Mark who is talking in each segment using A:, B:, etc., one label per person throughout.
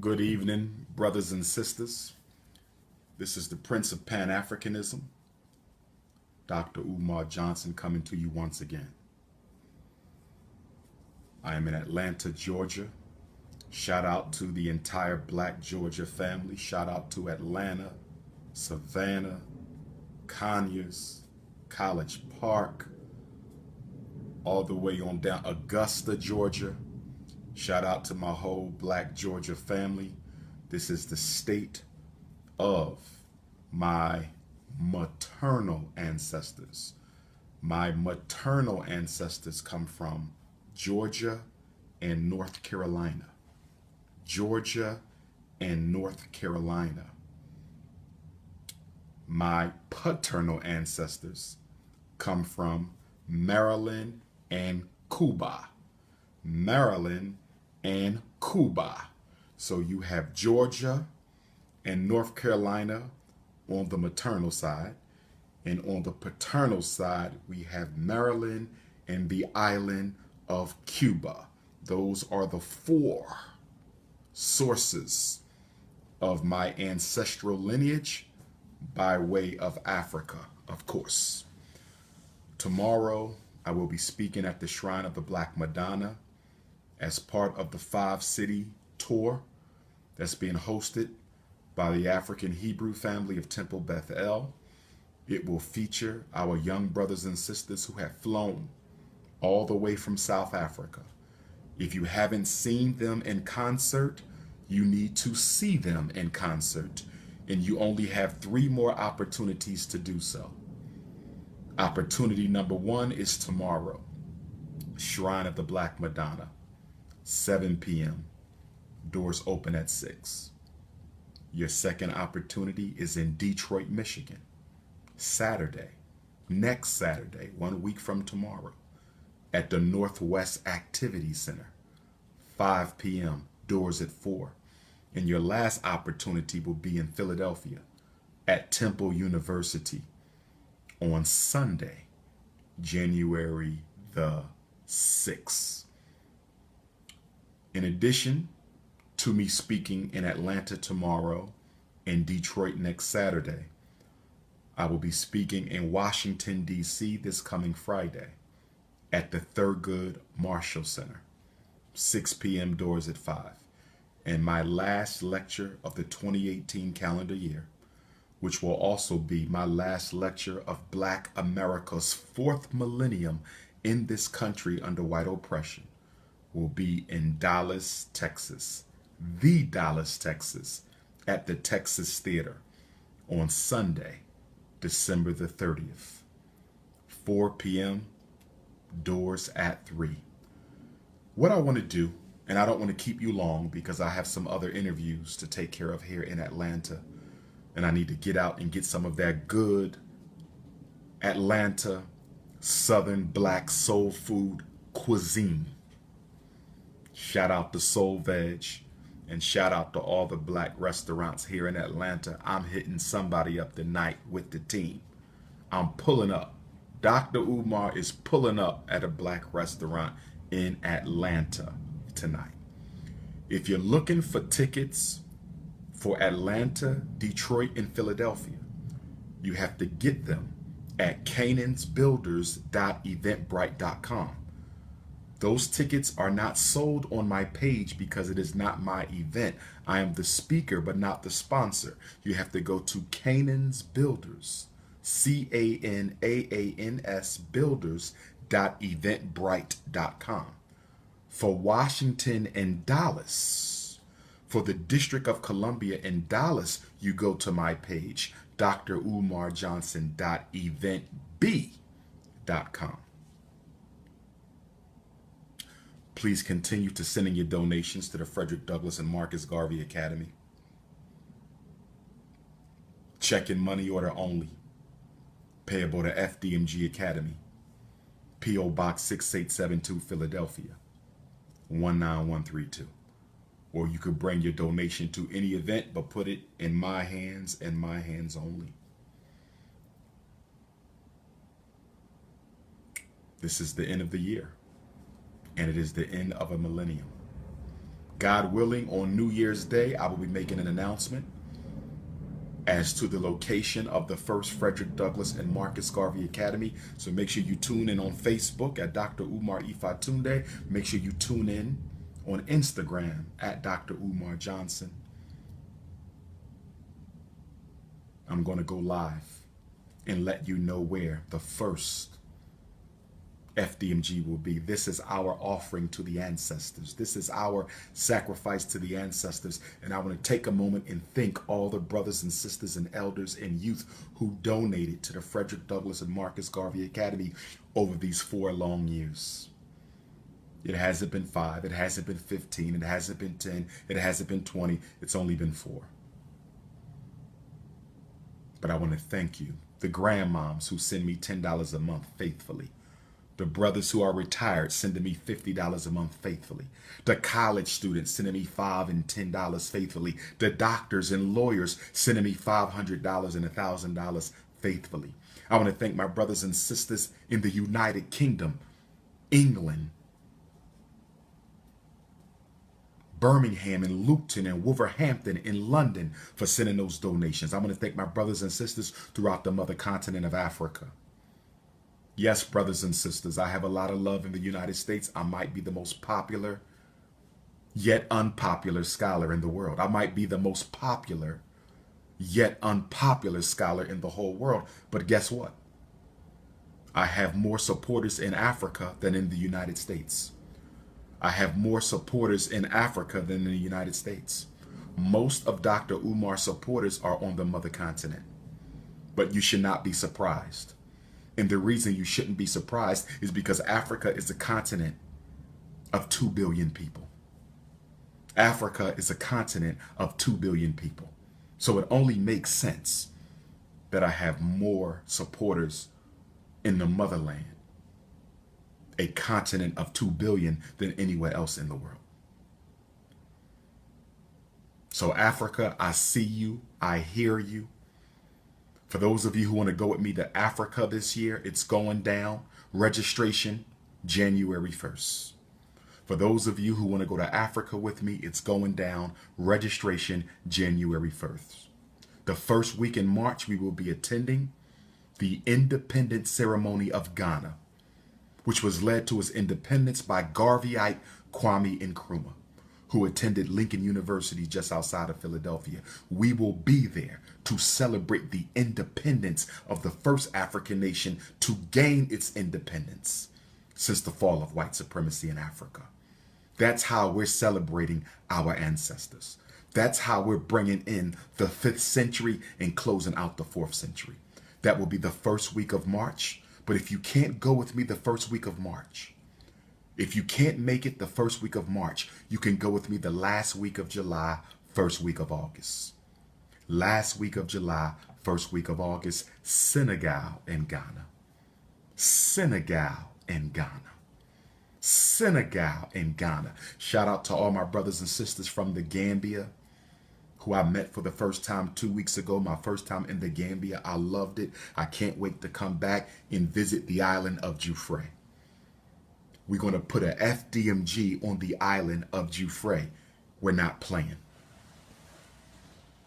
A: Good evening, brothers and sisters. This is the Prince of Pan-Africanism, Dr. Umar Johnson, coming to you once again. I am in Atlanta, Georgia. Shout out to the entire Black Georgia family. Shout out to Atlanta, Savannah, Conyers, College Park, all the way on down Augusta, Georgia. Shout out to my whole Black Georgia family. This is the state of my maternal ancestors. My maternal ancestors come from Georgia and North Carolina. Georgia and North Carolina. My paternal ancestors come from Maryland and Cuba. Maryland and Cuba. So you have Georgia and North Carolina on the maternal side, and on the paternal side we have Maryland and the island of Cuba. Those are the four sources of my ancestral lineage by way of Africa, of course. Tomorrow I will be speaking at the Shrine of the Black Madonna as part of the 5-city tour that's being hosted by the African Hebrew family of Temple Beth El. It will feature our young brothers and sisters who have flown all the way from South Africa. If you haven't seen them in concert, you need to see them in concert, and you only have 3 more opportunities to do so. Opportunity number 1 is tomorrow, Shrine of the Black Madonna, 7 p.m. Doors open at 6. Your second opportunity is in Detroit, Michigan, Saturday, next Saturday, 1 week from tomorrow, at the Northwest Activity Center, 5 p.m., doors at 4. And your last opportunity will be in Philadelphia at Temple University on Sunday, January the 6th. In addition to me speaking in Atlanta tomorrow and Detroit next Saturday, I will be speaking in Washington, D.C. this coming Friday at the Thurgood Marshall Center, 6 p.m. doors at 5. And my last lecture of the 2018 calendar year, which will also be my last lecture of Black America's 4th millennium in this country under white oppression, will be in Dallas, Texas, the Dallas, Texas, at the Texas Theater on Sunday, December the 30th, 4 p.m., doors at 3. What I want to do, and I don't want to keep you long because I have some other interviews to take care of here in Atlanta, and I need to get out and get some of that good Atlanta Southern Black soul food cuisine. Shout out to Soul Veg, and shout out to all the Black restaurants here in Atlanta. I'm hitting somebody up tonight with the team. I'm pulling up. Dr. Umar is pulling up at a Black restaurant in Atlanta tonight. If you're looking for tickets for Atlanta, Detroit, and Philadelphia, you have to get them at canansbuilders.eventbrite.com. Those tickets are not sold on my page because it is not my event. I am the speaker, but not the sponsor. You have to go to Canaan's Builders, CANAANS builders.eventbrite.com. For Washington and Dallas, for the District of Columbia and Dallas, you go to my page, drumarjohnson.eventb.com. Please continue to send in your donations to the Frederick Douglass and Marcus Garvey Academy. Check-in money order only. Payable to FDMG Academy. P.O. Box 6872, Philadelphia, 19132. Or you could bring your donation to any event, but put it in my hands and my hands only. This is the end of the year, and it is the end of a millennium. God willing, on New Year's Day, I will be making an announcement as to the location of the first Frederick Douglass and Marcus Garvey Academy. So make sure you tune in on Facebook at Dr. Umar Ifatunde. Make sure you tune in on Instagram at Dr. Umar Johnson. I'm going to go live and let you know where the first FDMG will be. This is our offering to the ancestors. This is our sacrifice to the ancestors. And I want to take a moment and thank all the brothers and sisters and elders and youth who donated to the Frederick Douglass and Marcus Garvey Academy over these 4 long years. It hasn't been 5, it hasn't been 15, it hasn't been 10, it hasn't been 20, it's only been 4. But I want to thank you, the grandmoms who send me $10 a month faithfully. The brothers who are retired sending me $50 a month faithfully. The college students sending me $5 and $10 faithfully. The doctors and lawyers sending me $500 and $1,000 faithfully. I want to thank my brothers and sisters in the United Kingdom, England, Birmingham and Luton and Wolverhampton in London for sending those donations. I want to thank my brothers and sisters throughout the mother continent of Africa. Yes, brothers and sisters, I have a lot of love in the United States. I might be the most popular, yet unpopular scholar in the world. I might be the most popular, yet unpopular scholar in the whole world. But guess what? I have more supporters in Africa than in the United States. I have more supporters in Africa than in the United States. Most of Dr. Umar's supporters are on the mother continent. But you should not be surprised. And the reason you shouldn't be surprised is because Africa is a continent of 2 billion people. Africa is a continent of 2 billion people. So it only makes sense that I have more supporters in the motherland, a continent of 2 billion, than anywhere else in the world. So Africa, I see you, I hear you. For those of you who want to go with me to Africa this year, it's going down. Registration, January 1st. For those of you who want to go to Africa with me, it's going down. Registration, January 1st. The first week in March, we will be attending the independence ceremony of Ghana, which was led to its independence by Garveyite Kwame Nkrumah, who attended Lincoln University just outside of Philadelphia. We will be there to celebrate the independence of the first African nation to gain its independence since the fall of white supremacy in Africa. That's how we're celebrating our ancestors. That's how we're bringing in the 5th century and closing out the 4th century. That will be the first week of March. But if you can't go with me the first week of March, if you can't make it the first week of March, you can go with me the last week of July, first week of August. Last week of July, first week of August, Senegal and Ghana. Senegal and Ghana. Senegal and Ghana. Shout out to all my brothers and sisters from the Gambia, who I met for the first time 2 weeks ago, my first time in the Gambia. I loved it. I can't wait to come back and visit the island of Jufre. We're going to put a FDMG on the island of Jufre. We're not playing.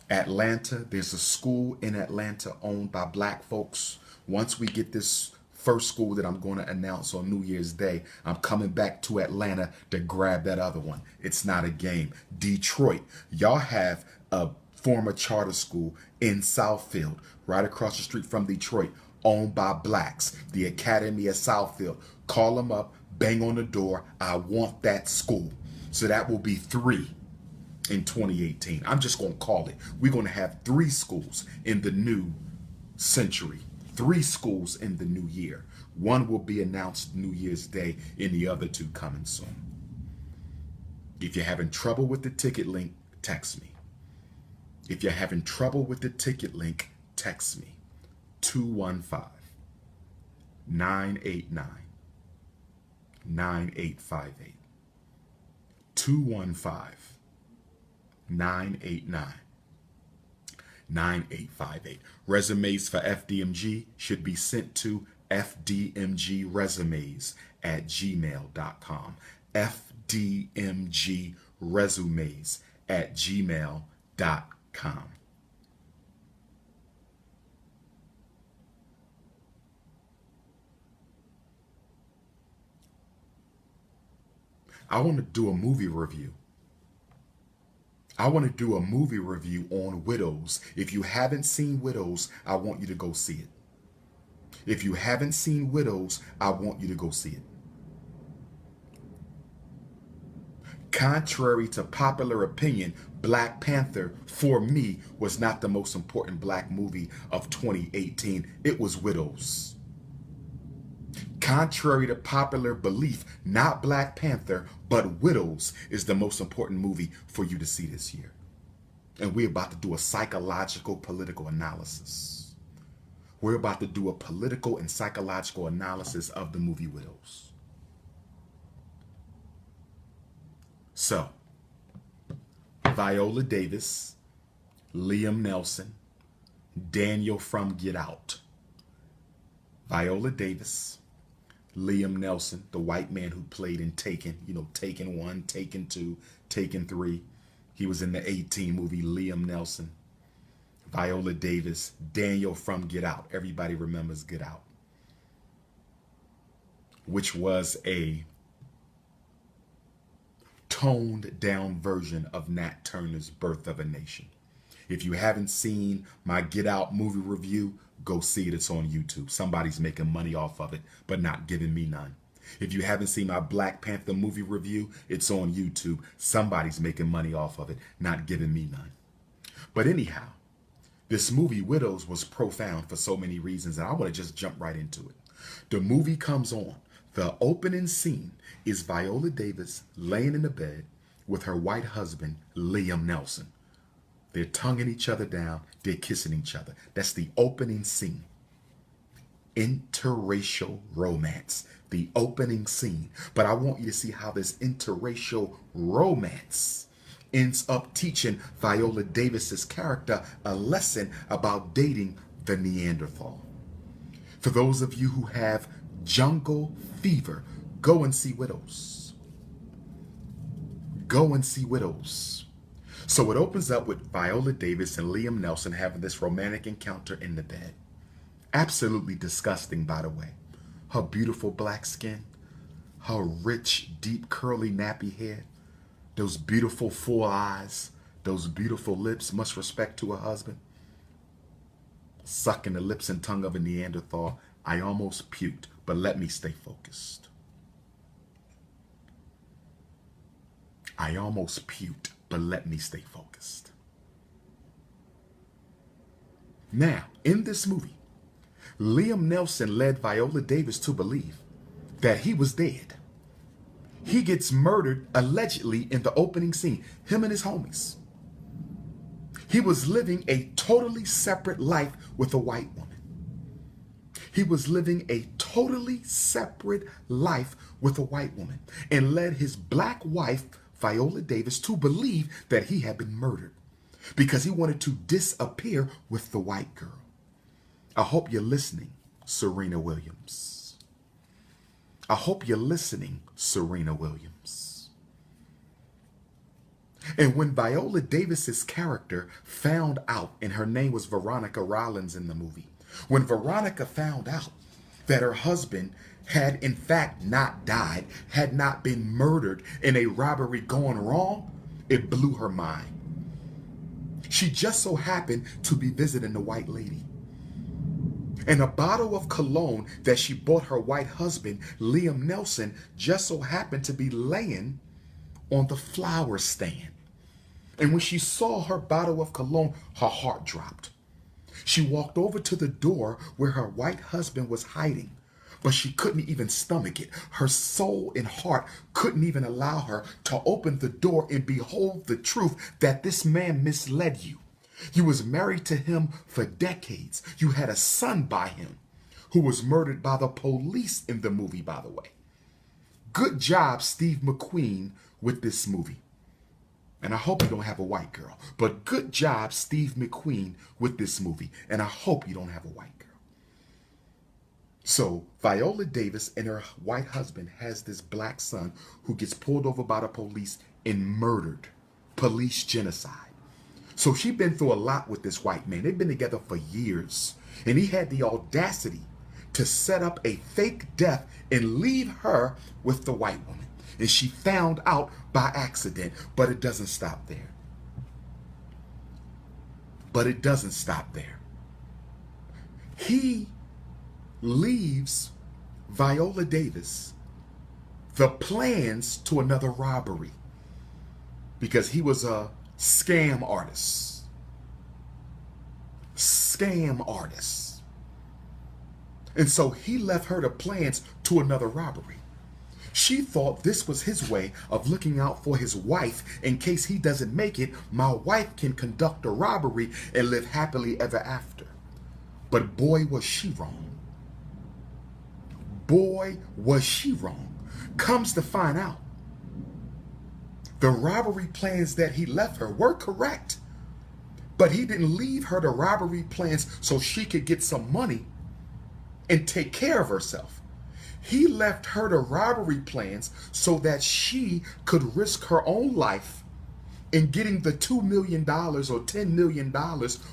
A: Atlanta, there's a school in Atlanta owned by black folks. Once we get this first school that I'm going to announce on New Year's Day, I'm coming back to Atlanta to grab that other one. It's not a game. Detroit, y'all have a former charter school in Southfield, right across the street from Detroit, owned by blacks, the Academy of Southfield. Call them up, bang on the door. I want that school. So that will be 3 in 2018. I'm just going to call it. We're going to have 3 schools in the new century. 3 schools in the new year. One will be announced New Year's Day, and the other 2 coming soon. If you're having trouble with the ticket link, text me. If you're having trouble with the ticket link, text me. 215-989-9858. 215-989-9858. Resumes for FDMG should be sent to fdmgresumes@gmail.com. FDMG resumes@gmail.com. I want to do a movie review. I want to do a movie review on Widows. If you haven't seen Widows, I want you to go see it. If you haven't seen Widows, I want you to go see it. Contrary to popular opinion, Black Panther, for me, was not the most important black movie of 2018. It was Widows. Contrary to popular belief, not Black Panther, but Widows is the most important movie for you to see this year. And we're about to do a psychological political analysis. We're about to do a political and psychological analysis of the movie Widows. So, Viola Davis, Liam Neeson, Daniel from Get Out. Viola Davis, Liam Neeson, the white man who played in Taken, Taken 1, Taken 2, Taken 3. He was in the 18 movie, Liam Neeson. Viola Davis, Daniel from Get Out. Everybody remembers Get Out, which was a toned down version of Nat Turner's Birth of a Nation. If you haven't seen my Get Out movie review, go see it. It's on YouTube. Somebody's making money off of it, but not giving me none. If you haven't seen my Black Panther movie review, it's on YouTube. Somebody's making money off of it, not giving me none. But anyhow, this movie Widows was profound for so many reasons, and I want to just jump right into it. The movie comes on. The opening scene is Viola Davis laying in the bed with her white husband, Liam Neeson. They're tonguing each other down. They're kissing each other. That's the opening scene. Interracial romance. The opening scene. But I want you to see how this interracial romance ends up teaching Viola Davis's character a lesson about dating the Neanderthal. For those of you who have jungle fever, go and see Widows. Go and see Widows. So it opens up with Viola Davis and Liam Neeson having this romantic encounter in the bed. Absolutely disgusting, by the way. Her beautiful black skin, her rich, deep, curly, nappy hair, those beautiful full eyes, those beautiful lips, much respect to her husband. Sucking the lips and tongue of a Neanderthal. I almost puked, but let me stay focused. I almost puked, but let me stay focused. Now, in this movie, Liam Neeson led Viola Davis to believe that he was dead. He gets murdered allegedly in the opening scene, him and his homies. He was living a totally separate life with a white woman. He was living a totally separate life with a white woman and led his black wife, Viola Davis, to believe that he had been murdered because he wanted to disappear with the white girl. I hope you're listening, Serena Williams. I hope you're listening, Serena Williams. And when Viola Davis's character found out, and her name was Veronica Rollins in the movie, when Veronica found out that her husband had in fact not died, had not been murdered in a robbery gone wrong, it blew her mind. She just so happened to be visiting the white lady. And a bottle of cologne that she bought her white husband, Liam Neeson, just so happened to be laying on the flower stand. And when she saw her bottle of cologne, her heart dropped. She walked over to the door where her white husband was hiding, but she couldn't even stomach it. Her soul and heart couldn't even allow her to open the door and behold the truth that this man misled you. You was married to him for decades. You had a son by him who was murdered by the police in the movie, by the way. Good job, Steve McQueen, with this movie. And I hope you don't have a white girl. But good job, Steve McQueen, with this movie. And I hope you don't have a white girl. So Viola Davis and her white husband has this black son who gets pulled over by the police and murdered. Police genocide. So she'd been through a lot with this white man. They'd been together for years. And he had the audacity to set up a fake death and leave her with the white woman. And she found out by accident. But it doesn't stop there. But it doesn't stop there. He leaves Viola Davis the plans to another robbery because he was a scam artist. Scam artist. And so he left her the plans to another robbery. She thought this was his way of looking out for his wife in case he doesn't make it. My wife can conduct a robbery and live happily ever after. But boy, was she wrong. Boy, was she wrong. Comes to find out, the robbery plans that he left her were correct. But he didn't leave her the robbery plans so she could get some money and take care of herself. He left her the robbery plans so that she could risk her own life in getting the $2 million or $10 million,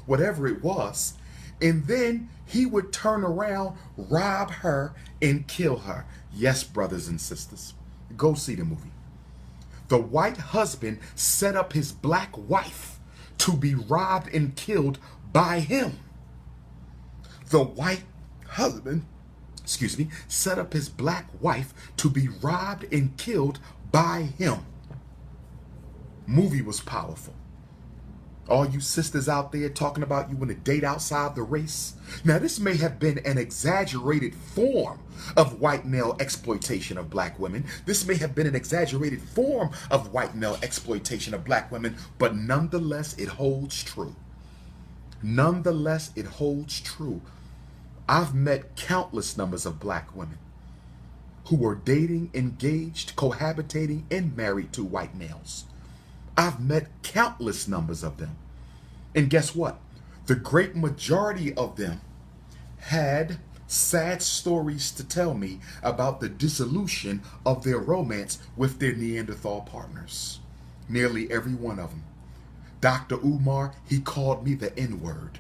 A: whatever it was. And then he would turn around, rob her, and kill her. Yes, brothers and sisters, go see the movie. The white husband set up his black wife to be robbed and killed by him. The white husband, set up his black wife to be robbed and killed by him. Movie was powerful. All you sisters out there talking about you want to date outside the race. Now, this may have been an exaggerated form of white male exploitation of black women. This may have been an exaggerated form of white male exploitation of black women, but nonetheless, it holds true. Nonetheless, it holds true. I've met countless numbers of black women who were dating, engaged, cohabitating, and married to white males. I've met countless numbers of them. And guess what? The great majority of them had sad stories to tell me about the dissolution of their romance with their Neanderthal partners. Nearly every one of them. Dr. Umar, he called me the N-word.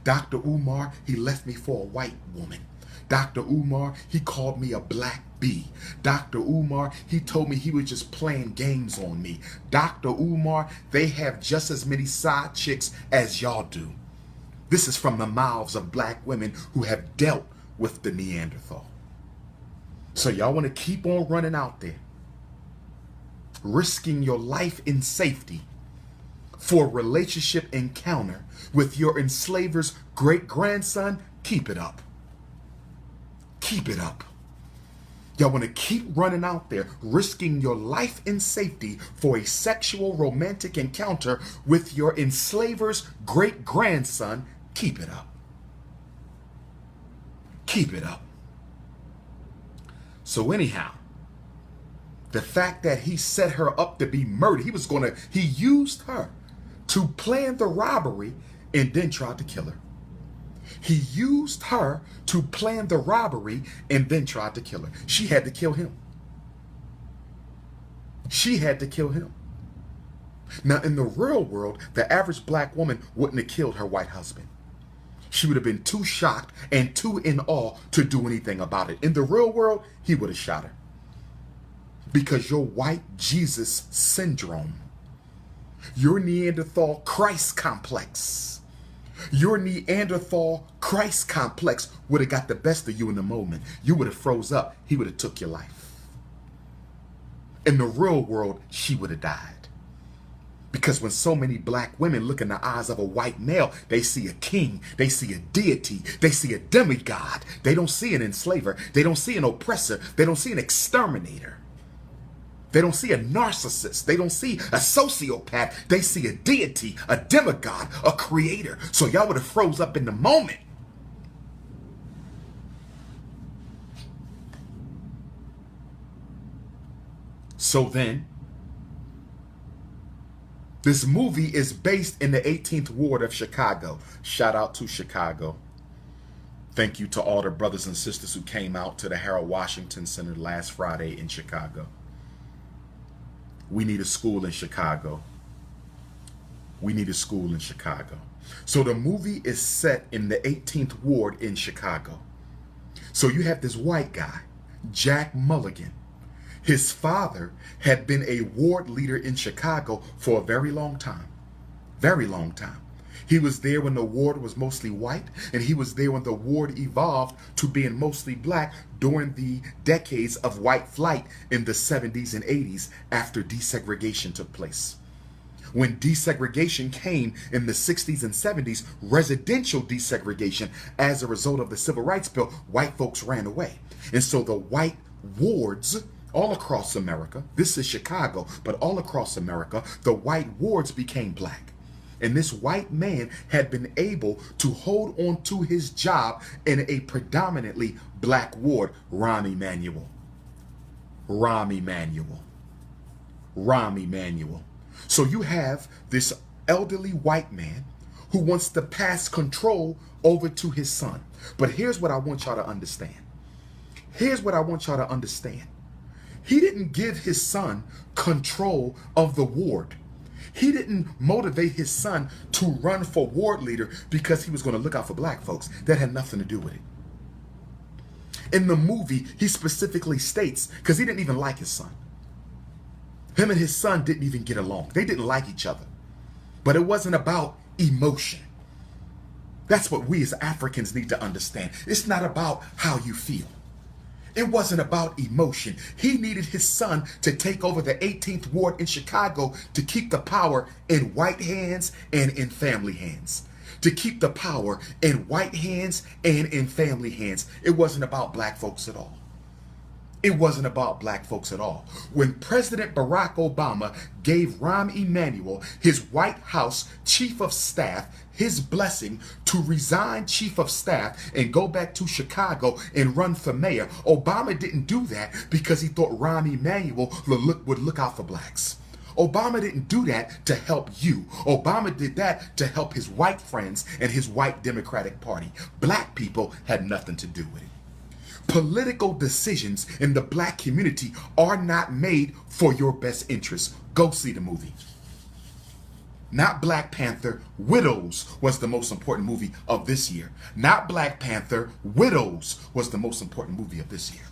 A: Dr. Umar, he left me for a white woman. Dr. Umar, he called me a black bee. Dr. Umar, he told me he was just playing games on me. Dr. Umar, they have just as many side chicks as y'all do. This is from the mouths of black women who have dealt with the Neanderthal. So y'all want to keep on running out there, risking your life in safety for a relationship encounter with your enslaver's great-grandson? Keep it up. Keep it up. Y'all want to keep running out there, risking your life in safety for a sexual romantic encounter with your enslaver's great-grandson? Keep it up. Keep it up. So anyhow, the fact that he set her up to be murdered, he used her to plan the robbery and then tried to kill her. He used her to plan the robbery and then tried to kill her. She had to kill him. She had to kill him. Now, in the real world, the average black woman wouldn't have killed her white husband. She would have been too shocked and too in awe to do anything about it. In the real world, he would have shot her. Because your white Jesus syndrome, your Neanderthal Christ complex, your Neanderthal Christ complex would have got the best of you in the moment. You would have froze up. He would have took your life. In the real world, she would have died. Because when so many black women look in the eyes of a white male, they see a king, they see a deity, they see a demigod. They don't see an enslaver. They don't see an oppressor. They don't see an exterminator. They don't see a narcissist. They don't see a sociopath. They see a deity, a demigod, a creator. So y'all would have froze up in the moment. So then, this movie is based in the 18th Ward of Chicago. Shout out to Chicago. Thank you to all the brothers and sisters who came out to the Harold Washington Center last Friday in Chicago. We need a school in Chicago. We need a school in Chicago. So the movie is set in the 18th Ward in Chicago. So you have this white guy, Jack Mulligan. His father had been a ward leader in Chicago for a very long time. Very long time. He was there when the ward was mostly white, and he was there when the ward evolved to being mostly black during the decades of white flight in the 70s and 80s after desegregation took place. When desegregation came in the 60s and 70s, residential desegregation as a result of the Civil Rights Bill, white folks ran away. And so the white wards all across America, this is Chicago, but all across America, the white wards became black. And this white man had been able to hold on to his job in a predominantly black ward, Rahm Emanuel. Rahm Emanuel. Rahm Emanuel. So you have this elderly white man who wants to pass control over to his son. But here's what I want y'all to understand. Here's what I want y'all to understand. He didn't give his son control of the ward. He didn't motivate his son to run for ward leader because he was going to look out for black folks. That had nothing to do with it. In the movie, he specifically states, because he didn't even like his son. Him and his son didn't even get along. They didn't like each other. But it wasn't about emotion. That's what we as Africans need to understand. It's not about how you feel. It wasn't about emotion. He needed his son to take over the 18th Ward in Chicago to keep the power in white hands and in family hands. To keep the power in white hands and in family hands. It wasn't about black folks at all. It wasn't about black folks at all. When President Barack Obama gave Rahm Emanuel, his White House chief of staff, his blessing to resign chief of staff and go back to Chicago and run for mayor, Obama didn't do that because he thought Rahm Emanuel would look out for blacks. Obama didn't do that to help you. Obama did that to help his white friends and his white Democratic Party. Black people had nothing to do with it. Political decisions in the black community are not made for your best interest. Go see the movie. Not Black Panther, Widows was the most important movie of this year. Not Black Panther, Widows was the most important movie of this year.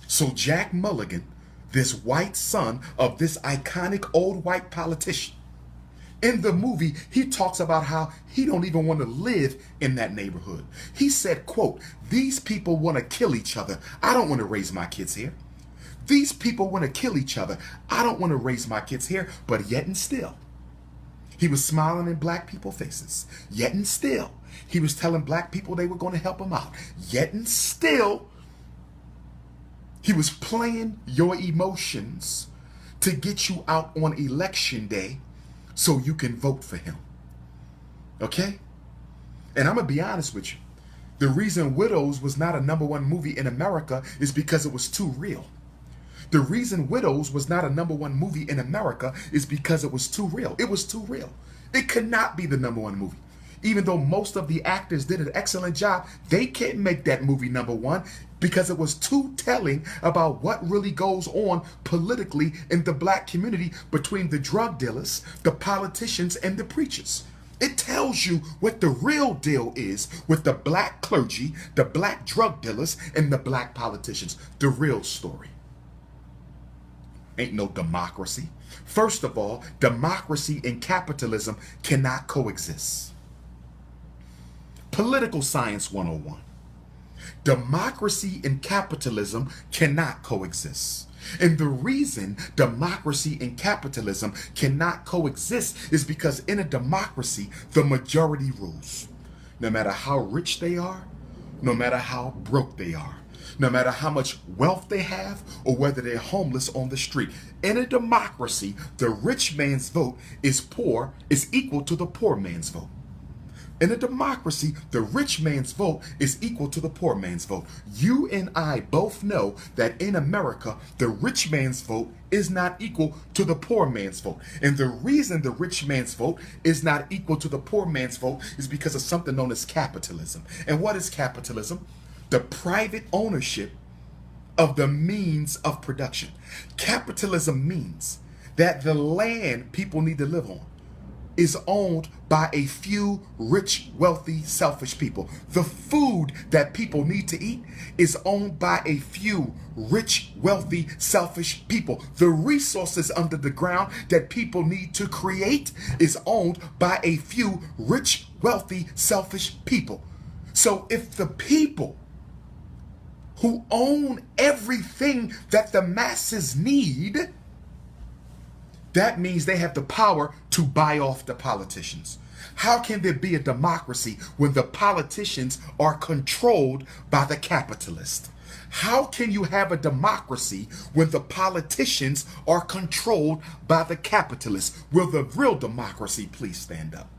A: So Jack Mulligan, this white son of this iconic old white politician, in the movie, he talks about how he don't even want to live in that neighborhood. He said, quote, "These people want to kill each other. I don't want to raise my kids here. These people want to kill each other. I don't want to raise my kids here." But yet and still, he was smiling in black people's faces. Yet and still, he was telling black people they were going to help him out. Yet and still, he was playing your emotions to get you out on election day so you can vote for him. Okay? And I'm going to be honest with you. The reason Widows was not a #1 movie in America is because it was too real. The reason Widows was not a #1 movie in America is because it was too real. It was too real. It could not be the #1 movie. Even though most of the actors did an excellent job, they can't make that movie #1 because it was too telling about what really goes on politically in the black community between the drug dealers, the politicians, and the preachers. It tells you what the real deal is with the black clergy, the black drug dealers, and the black politicians. The real story. Ain't no democracy. First of all, democracy and capitalism cannot coexist. Political Science 101. Democracy and capitalism cannot coexist. And the reason democracy and capitalism cannot coexist is because in a democracy, the majority rules. No matter how rich they are, no matter how broke they are, no matter how much wealth they have, or whether they're homeless on the street. In a democracy, the rich man's vote is equal to the poor man's vote. In a democracy, the rich man's vote is equal to the poor man's vote. You and I both know that in America, the rich man's vote is not equal to the poor man's vote. And the reason the rich man's vote is not equal to the poor man's vote is because of something known as capitalism. And what is capitalism? The private ownership of the means of production. Capitalism means that the land people need to live on is owned by a few rich, wealthy, selfish people. The food that people need to eat is owned by a few rich, wealthy, selfish people. The resources under the ground that people need to create is owned by a few rich, wealthy, selfish people. So if the people who own everything that the masses need, that means they have the power to buy off the politicians. How can there be a democracy when the politicians are controlled by the capitalist? How can you have a democracy when the politicians are controlled by the capitalists? Will the real democracy please stand up?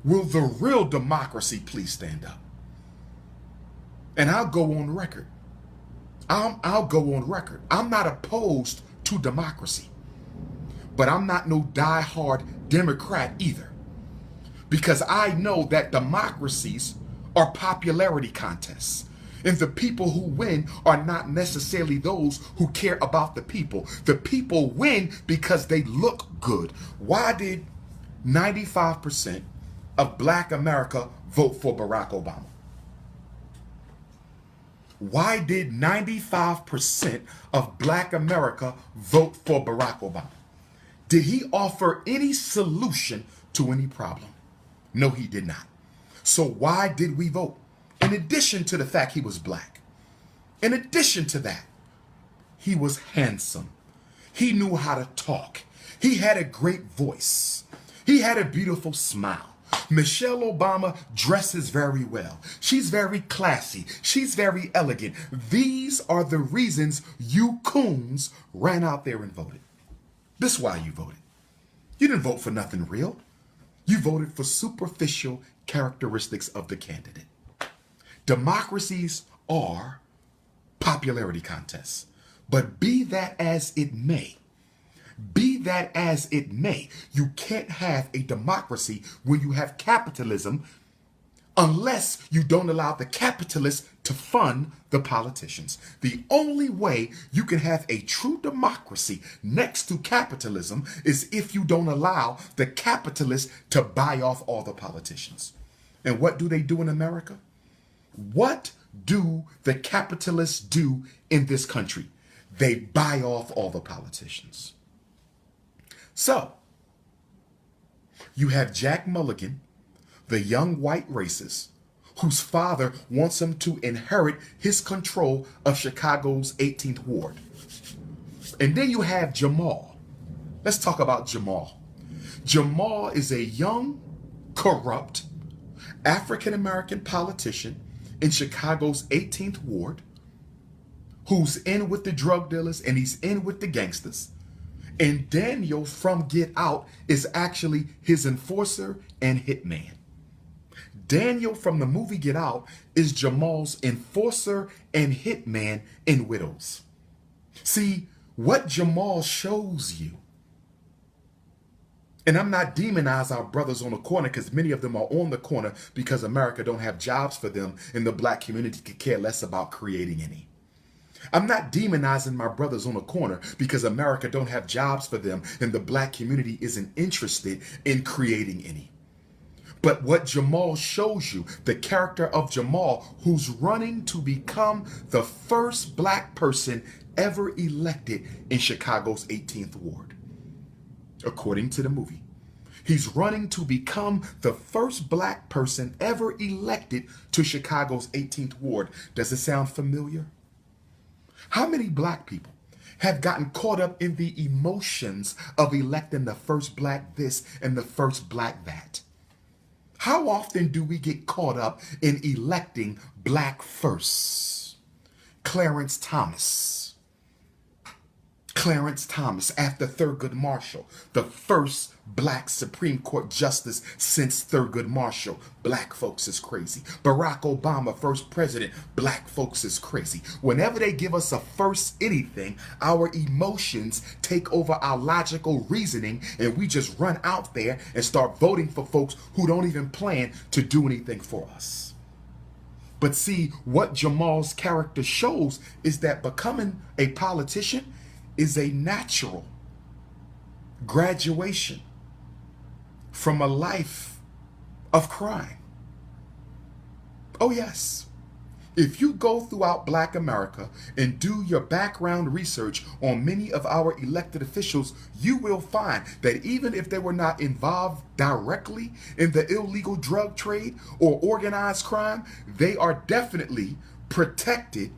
A: Will the real democracy please stand up? And I'll go on record. I'll go on record. I'm not opposed to democracy. But I'm not no diehard Democrat either. Because I know that democracies are popularity contests. And the people who win are not necessarily those who care about the people. The people win because they look good. Why did 95% of Black America vote for Barack Obama? Why did 95% of Black America vote for Barack Obama? Did he offer any solution to any problem? No, he did not. So why did we vote? In addition to the fact he was Black, in addition to that, he was handsome. He knew how to talk. He had a great voice. He had a beautiful smile. Michelle Obama dresses very well. She's very classy. She's very elegant. These are the reasons you coons ran out there and voted. This is why you voted. You didn't vote for nothing real. You voted for superficial characteristics of the candidate. Democracies are popularity contests. But be that as it may, you can't have a democracy when you have capitalism unless you don't allow the capitalists to fund the politicians. The only way you can have a true democracy next to capitalism is if you don't allow the capitalists to buy off all the politicians. And what do they do in America? What do the capitalists do in this country? They buy off all the politicians. So, you have Jack Mulligan, the young white racist, whose father wants him to inherit his control of Chicago's 18th Ward. And then you have Jamal. Let's talk about Jamal. Jamal is a young, corrupt, African-American politician in Chicago's 18th Ward who's in with the drug dealers and he's in with the gangsters. And Daniel from Get Out is actually his enforcer and hitman. Daniel from the movie Get Out is Jamal's enforcer and hitman in Widows. See, what Jamal shows you, and I'm not demonizing our brothers on the corner because many of them are on the corner because America don't have jobs for them and the Black community could care less about creating any. I'm not demonizing my brothers on the corner because America don't have jobs for them and the Black community isn't interested in creating any. But what Jamal shows you, the character of Jamal, who's running to become the first Black person ever elected in Chicago's 18th Ward. According to the movie, he's running to become the first Black person ever elected to Chicago's 18th Ward. Does it sound familiar? How many Black people have gotten caught up in the emotions of electing the first Black this and the first Black that? How often do we get caught up in electing Black first? Clarence Thomas after Thurgood Marshall, the first Black Supreme Court justice since Thurgood Marshall. Black folks is crazy. Barack Obama, first president. Black folks is crazy. Whenever they give us a first anything, our emotions take over our logical reasoning and we just run out there and start voting for folks who don't even plan to do anything for us. But see, what Jamal's character shows is that becoming a politician is a natural graduation from a life of crime. Oh yes. If you go throughout Black America and do your background research on many of our elected officials, you will find that even if they were not involved directly in the illegal drug trade or organized crime, they are definitely protected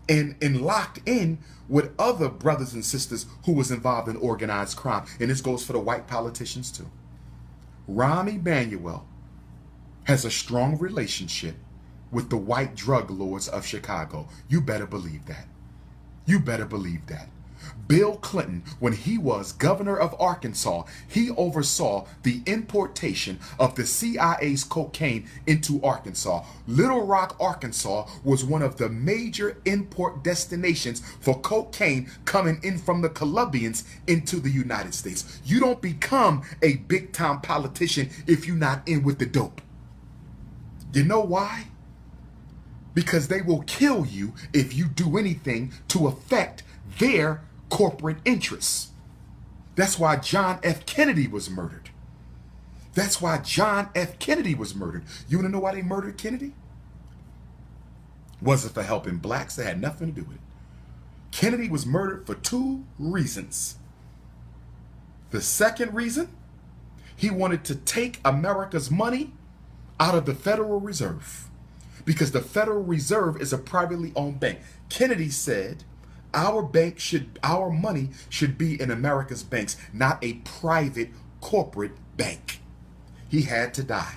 A: and locked in with other brothers and sisters who was involved in organized crime. And this goes for the white politicians too. Rahm Emanuel has a strong relationship with the white drug lords of Chicago. You better believe that. You better believe that. Bill Clinton, when he was governor of Arkansas, he oversaw the importation of the CIA's cocaine into Arkansas. Little Rock, Arkansas was one of the major import destinations for cocaine coming in from the Colombians into the United States. You don't become a big-time politician if you're not in with the dope. You know why? Because they will kill you if you do anything to affect their corporate interests. That's why John F. Kennedy was murdered. That's why John F. Kennedy was murdered. You want to know why they murdered Kennedy? Was it for helping blacks? That had nothing to do with it. Kennedy was murdered for 2 reasons. The second reason, he wanted to take America's money out of the Federal Reserve, because the Federal Reserve is a privately owned bank. Kennedy said, our money should be in America's banks, not a private corporate bank. He had to die.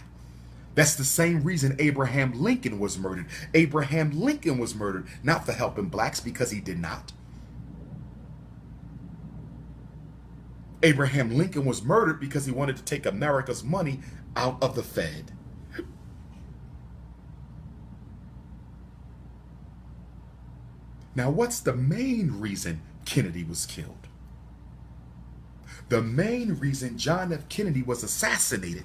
A: That's the same reason Abraham Lincoln was murdered. Abraham Lincoln was murdered not for helping blacks, because he did not. Abraham Lincoln was murdered because he wanted to take America's money out of the Fed. Now, what's the main reason Kennedy was killed? The main reason John F. Kennedy was assassinated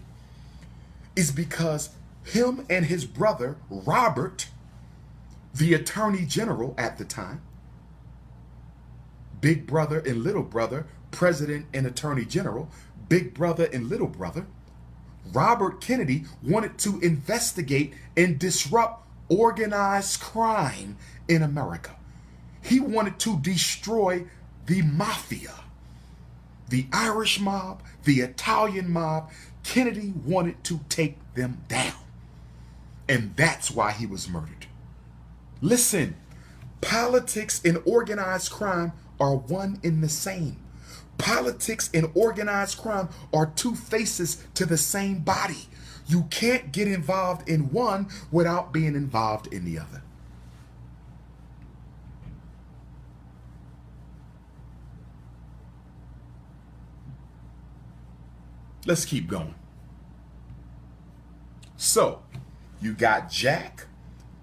A: is because him and his brother, Robert, the Attorney General at the time, big brother and little brother, President and Attorney General, big brother and little brother, Robert Kennedy wanted to investigate and disrupt organized crime in America. He wanted to destroy the mafia, the Irish mob, the Italian mob. Kennedy wanted to take them down. And that's why he was murdered. Listen, politics and organized crime are one and the same. Politics and organized crime are 2 faces to the same body. You can't get involved in one without being involved in the other. Let's keep going. So, you got Jack,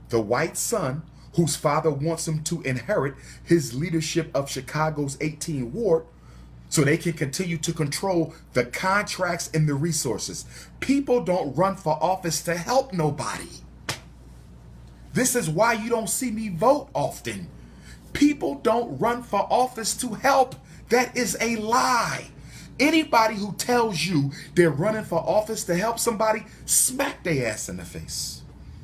A: the white son, whose father wants him to inherit his leadership of Chicago's 18th Ward so they can continue to control the contracts and the resources. People don't run for office to help nobody. This is why you don't see me vote often. People don't run for office to help. That is a lie. Anybody who tells you they're running for office to help somebody, smack their ass in the face.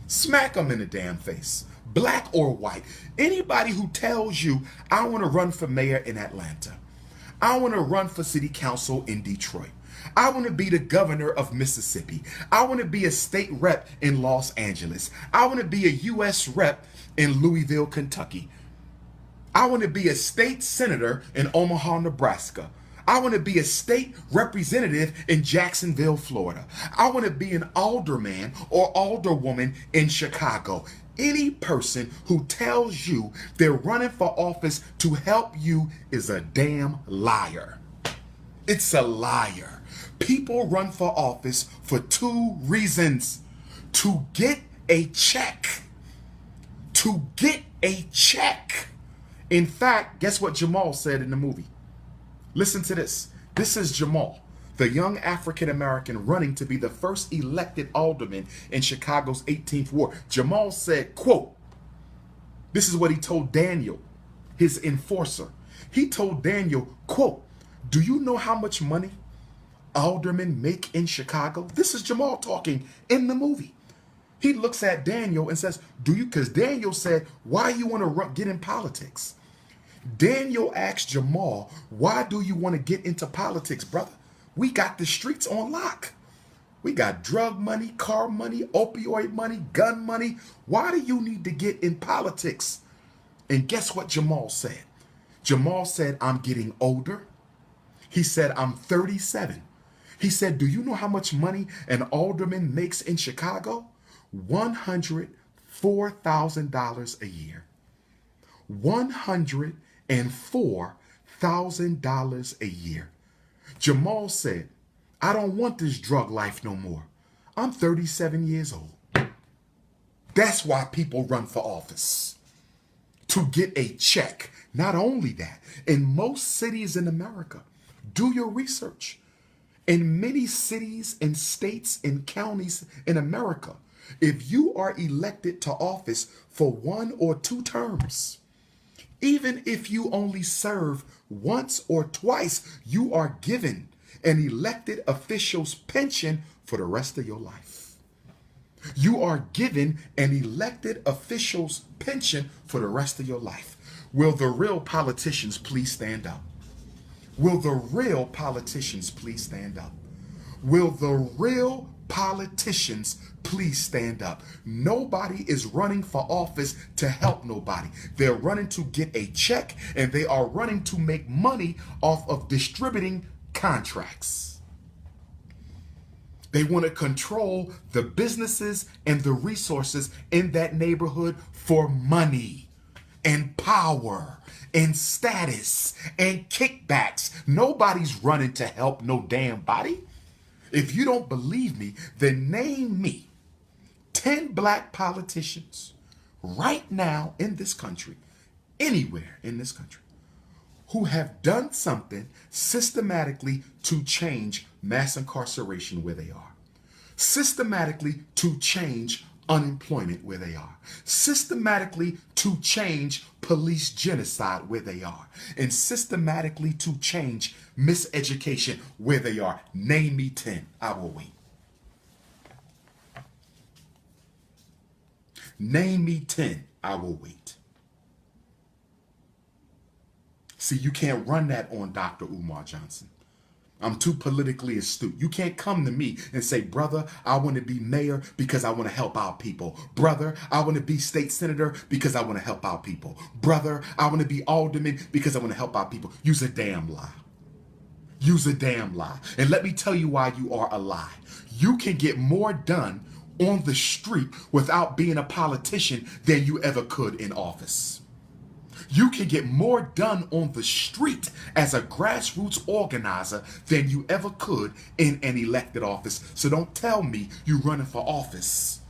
A: Smack them in the damn face. Black or white. Anybody who tells you, I want to run for mayor in Atlanta. I want to run for city council in Detroit. I want to be the governor of Mississippi. I want to be a state rep in Los Angeles. I want to be a U.S. rep in Louisville, Kentucky. I want to be a state senator in Omaha, Nebraska. I want to be a state representative in Jacksonville, Florida. I want to be an alderman or alderwoman in Chicago. Any person who tells you they're running for office to help you is a damn liar. It's a liar. People run for office for 2 reasons. To get a check. To get a check. In fact, guess what Jamal said in the movie? Listen to this. This is Jamal. the young African-American running to be the first elected alderman in Chicago's 18th ward. Jamal said, quote, this is what he told Daniel, his enforcer. He told Daniel, quote, do you know how much money aldermen make in Chicago? This is Jamal talking in the movie. He looks at Daniel and says, do you? Because Daniel said, why you want to get in politics? Daniel asked Jamal, why do you want to get into politics, brother? We got the streets on lock. We got drug money, car money, opioid money, gun money. Why do you need to get in politics? And guess what Jamal said? Jamal said, I'm getting older. He said, I'm 37. He said, do you know how much money an alderman makes in Chicago? $104,000 a year. $104,000 a year. Jamal said, I don't want this drug life no more. I'm 37 years old. That's why people run for office. To get a check. Not only that, in most cities in America, do your research. In many cities and states and counties in America, if you are elected to office for 1 or 2 terms, even if you only serve once or twice, you are given an elected official's pension for the rest of your life. You are given an elected official's pension for the rest of your life. Will the real politicians please stand up? Will the real politicians please stand up? Will the real politicians please stand up? Nobody is running for office to help nobody. They're running to get a check, and they are running to make money off of distributing contracts. They want to control the businesses and the resources in that neighborhood for money and power and status and kickbacks. Nobody's running to help no damn body. If you don't believe me, then name me 10 black politicians right now in this country, anywhere in this country, who have done something systematically to change mass incarceration where they are, systematically to change unemployment where they are, systematically to change police genocide where they are, and systematically to change miseducation where they are. Name me 10. I will wait. Name me 10. I will wait. See, you can't run that on Dr. Umar Johnson. I'm too politically astute. You can't come to me and say, brother, I want to be mayor because I want to help our people. Brother, I want to be state senator because I want to help our people. Brother, I want to be alderman because I want to help our people. Use a damn lie. Use a damn lie. And let me tell you why you are a lie. You can get more done on the street without being a politician than you ever could in office. You can get more done on the street as a grassroots organizer than you ever could in an elected office. So don't tell me you're running for office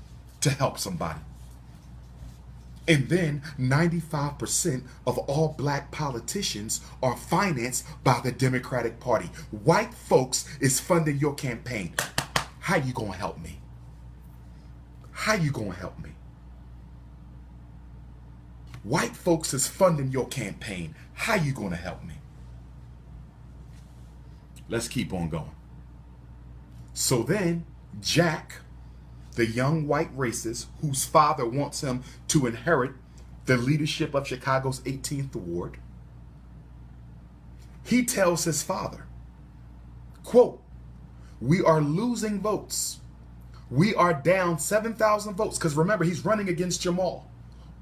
A: to help somebody. And then 95% of all black politicians are financed by the Democratic Party. White folks is funding your campaign. How you gonna help me? How you gonna help me? White folks is funding your campaign. How you gonna help me? Let's keep on going. So then Jack, the young white racist whose father wants him to inherit the leadership of Chicago's 18th ward, he tells his father, quote, we are losing votes. We are down 7,000 votes. Because remember, he's running against Jamal.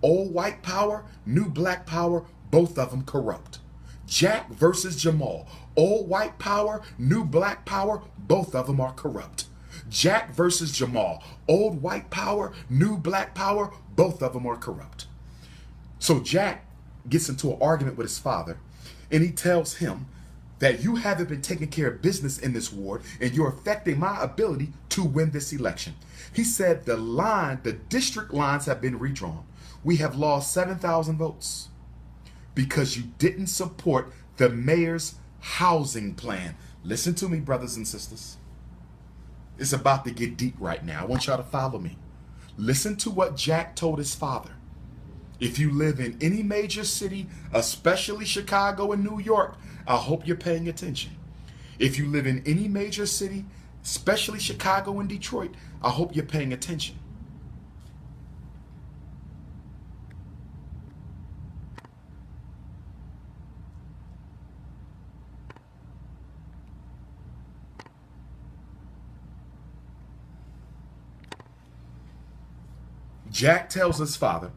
A: Old white power, new black power, both of them corrupt. Jack versus Jamal. Old white power, new black power, both of them are corrupt. Jack versus Jamal. Old white power, new black power, both of them are corrupt. So Jack gets into an argument with his father, and he tells him that you haven't been taking care of business in this ward, and you're affecting my ability to win this election. He said the district lines have been redrawn. We have lost 7,000 votes because you didn't support the mayor's housing plan. Listen to me, brothers and sisters. It's about to get deep right now. I want y'all to follow me. Listen to what Jack told his father. If you live in any major city, especially Chicago and New York, I hope you're paying attention. If you live in any major city, especially Chicago and Detroit, I hope you're paying attention. Jack tells his father,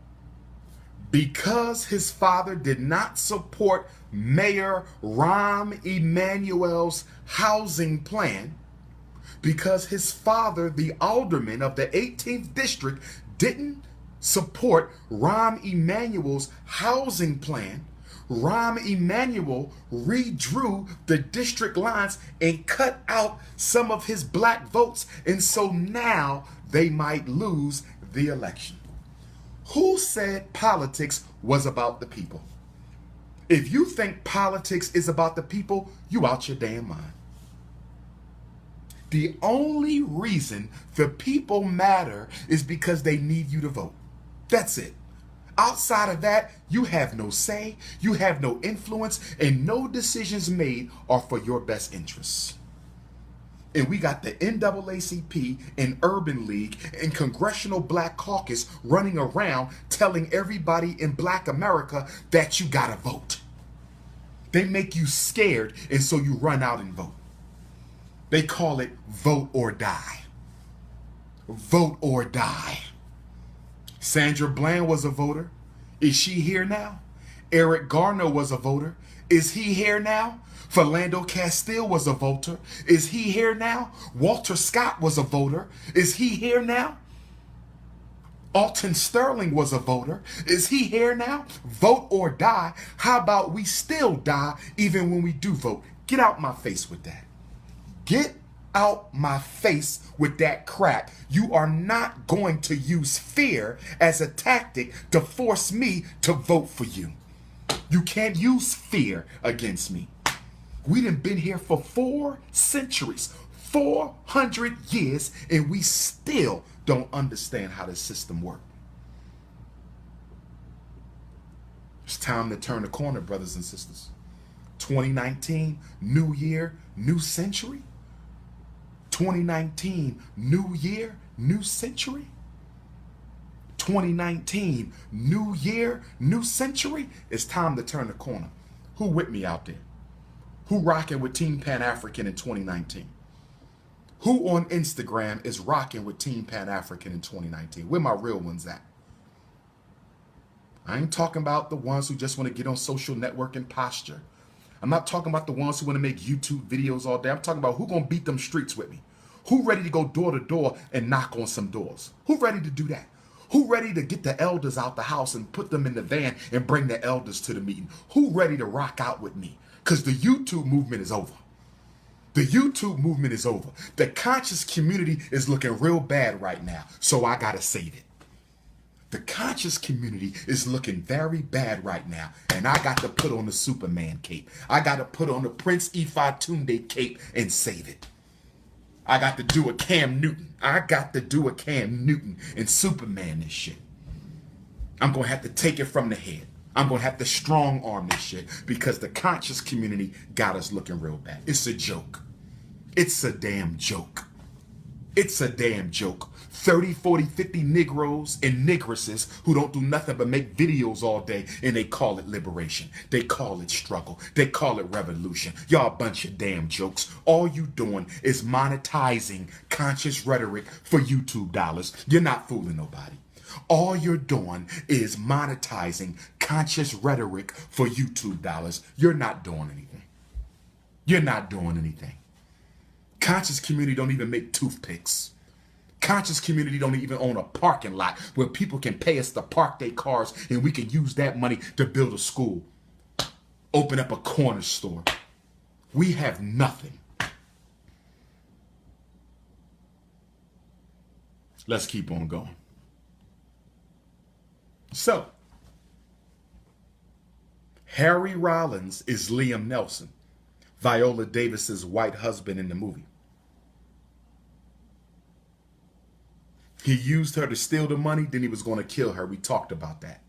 A: because his father did not support Mayor Rahm Emanuel's housing plan, because his father, the alderman of the 18th district, didn't support Rahm Emanuel's housing plan, Rahm Emanuel redrew the district lines and cut out some of his black votes, and so now they might lose the election. Who said politics was about the people? If you think politics is about the people, you out your damn mind. The only reason the people matter is because they need you to vote. That's it. Outside of that, you have no say, you have no influence, and no decisions made are for your best interests. And we got the NAACP and Urban League and Congressional Black Caucus running around telling everybody in Black America that you gotta vote. They make you scared, and so you run out and vote. They call it vote or die. Vote or die. Sandra Bland was a voter. Is she here now? Eric Garner was a voter. Is he here now? Philando Castile was a voter. Is he here now? Walter Scott was a voter. Is he here now? Alton Sterling was a voter. Is he here now? Vote or die. How about we still die even when we do vote? Get out my face with that. Get out my face with that crap. You are not going to use fear as a tactic to force me to vote for you. You can't use fear against me. We done been here for 4 centuries, 400 years, and we still don't understand how the system works. It's time to turn the corner, brothers and sisters. 2019, new year, new century. 2019, new year, new century. 2019, new year, new century. It's time to turn the corner. Who with me out there? Who rocking with Team Pan-African in 2019? Who on Instagram is rocking with Team Pan-African in 2019? Where my real ones at? I ain't talking about the ones who just want to get on social networking posture. I'm not talking about the ones who want to make YouTube videos all day. I'm talking about who gonna beat them streets with me. Who ready to go door to door and knock on some doors? Who ready to do that? Who ready to get the elders out the house and put them in the van and bring the elders to the meeting? Who ready to rock out with me? Because the YouTube movement is over. The YouTube movement is over. The conscious community is looking real bad right now, so I gotta save it. The conscious community is looking very bad right now, and I got to put on the Superman cape. I got to put on the Prince Ifatunde cape and save it. I got to do a Cam Newton. I got to do a Cam Newton and Superman this shit. I'm going to have to take it from the head. I'm going to have to strong arm this shit because the conscious community got us looking real bad. It's a joke. It's a damn joke. It's a damn joke. 30, 40, 50 Negroes and Negresses who don't do nothing but make videos all day, and they call it liberation. They call it struggle. They call it revolution. Y'all a bunch of damn jokes. All you doing is monetizing conscious rhetoric for YouTube dollars. You're not fooling nobody. All you're doing is monetizing conscious rhetoric for YouTube dollars. You're not doing anything. You're not doing anything. Conscious community don't even make toothpicks. Conscious community don't even own a parking lot where people can pay us to park their cars and we can use that money to build a school, open up a corner store. We have nothing. Let's keep on going. So, Harry Rollins is Liam Nelson. Viola Davis's white husband in the movie. He used her to steal the money, then he was going to kill her. We talked about that.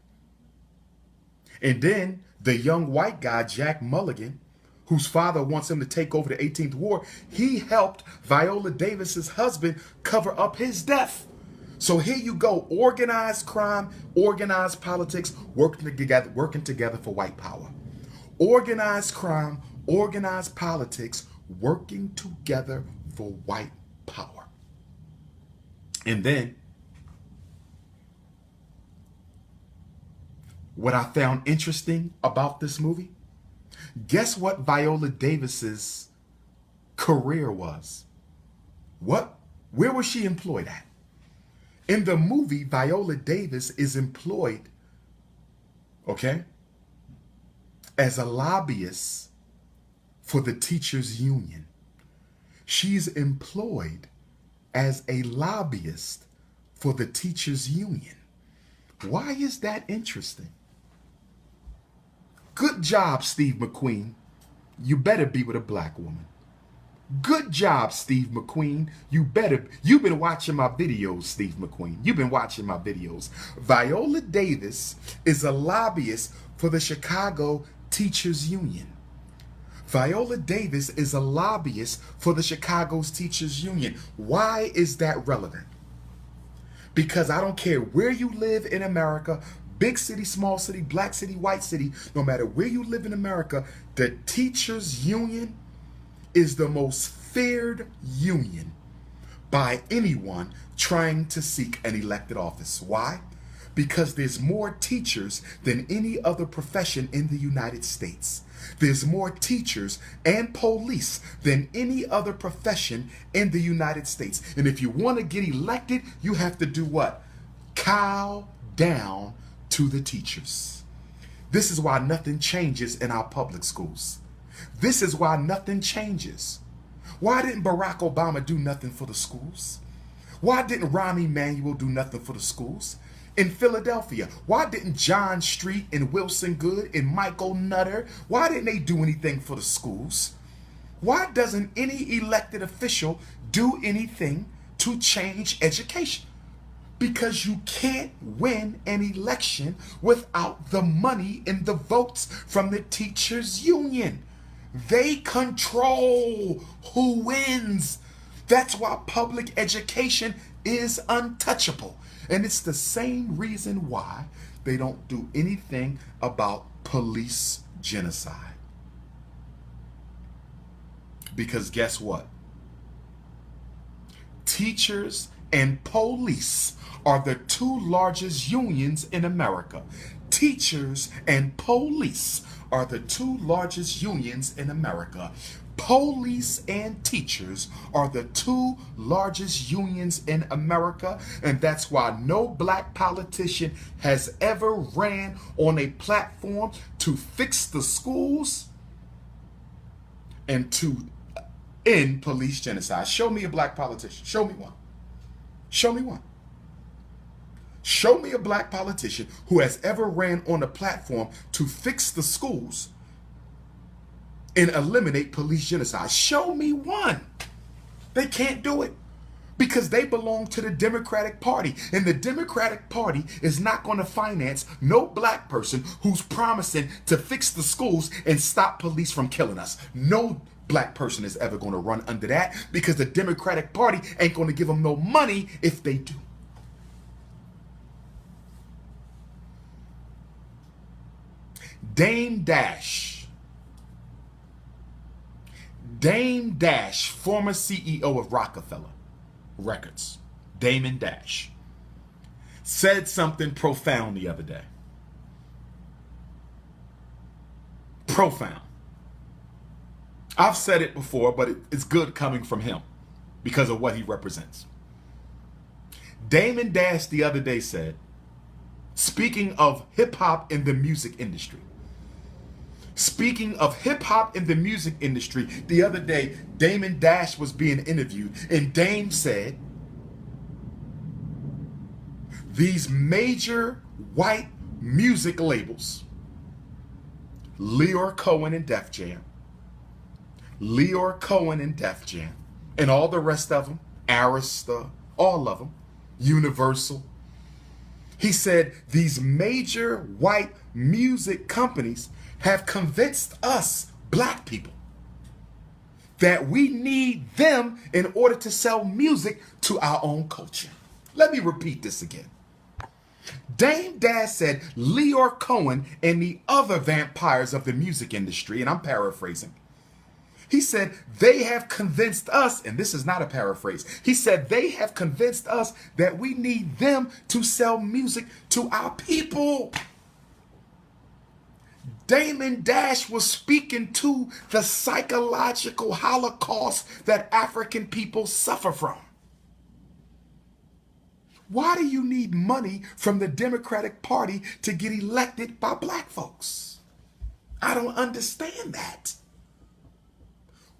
A: And then the young white guy, Jack Mulligan, whose father wants him to take over the 18th Ward, he helped Viola Davis's husband cover up his death. So here you go, organized crime, organized politics, working together for white power. Organized crime, organized politics, working together for white power. And then, what I found interesting about this movie, guess what Viola Davis's career was? Where was she employed at? In the movie, Viola Davis is employed, okay, as a lobbyist for the teachers union. She's employed as a lobbyist for the teachers union. Why is that interesting? Good job, Steve McQueen. You better be with a black woman. Good job, Steve McQueen. You've been watching my videos, Steve McQueen. You've been watching my videos. Viola Davis is a lobbyist for the Chicago Teachers Union. Viola Davis is a lobbyist for the Chicago's Teachers Union. Why is that relevant? Because I don't care where you live in America, big city, small city, black city, white city, no matter where you live in America, the Teachers Union is the most feared union by anyone trying to seek an elected office. Why? Because there's more teachers than any other profession in the United States. There's more teachers and police than any other profession in the United States. And if you want to get elected, you have to do what? Cow down to the teachers. This is why nothing changes in our public schools. This is why nothing changes. Why didn't Barack Obama do nothing for the schools? Why didn't Rahm Emanuel do nothing for the schools? In Philadelphia, why didn't John Street and Wilson Good and Michael Nutter, why didn't they do anything for the schools? Why doesn't any elected official do anything to change education? Because you can't win an election without the money and the votes from the teachers union. They control who wins. That's why public education is untouchable. And it's the same reason why they don't do anything about police genocide. Because guess what? Teachers and police are the two largest unions in America. Teachers and police are the two largest unions in America. Police and teachers are the two largest unions in America, and that's why no black politician has ever ran on a platform to fix the schools and to end police genocide. Show me a black politician. Show me one. Show me one. Show me a black politician who has ever ran on a platform to fix the schools and eliminate police genocide. Show me one. They can't do it because they belong to the Democratic Party, and the Democratic Party is not going to finance no black person who's promising to fix the schools and stop police from killing us. No black person is ever going to run under that because the Democratic Party ain't going to give them no money if they do. Dame Dash, former CEO of Rockefeller Records, Damon Dash, said something profound the other day. Profound. I've said it before, but it's good coming from him because of what he represents. Damon Dash the other day said, speaking of hip-hop in the music industry, speaking of hip-hop in the music industry, the other day, Damon Dash was being interviewed, and Dame said, these major white music labels, Leor Cohen and Def Jam, Leor Cohen and Def Jam, and all the rest of them, Arista, all of them, Universal. He said these major white music companies have convinced us, black people, that we need them in order to sell music to our own culture. Let me repeat this again. Dame Dash said Leor Cohen and the other vampires of the music industry, and I'm paraphrasing, he said they have convinced us, and this is not a paraphrase, he said they have convinced us that we need them to sell music to our people. Damon Dash was speaking to the psychological holocaust that African people suffer from. Why do you need money from the Democratic Party to get elected by black folks? I don't understand that.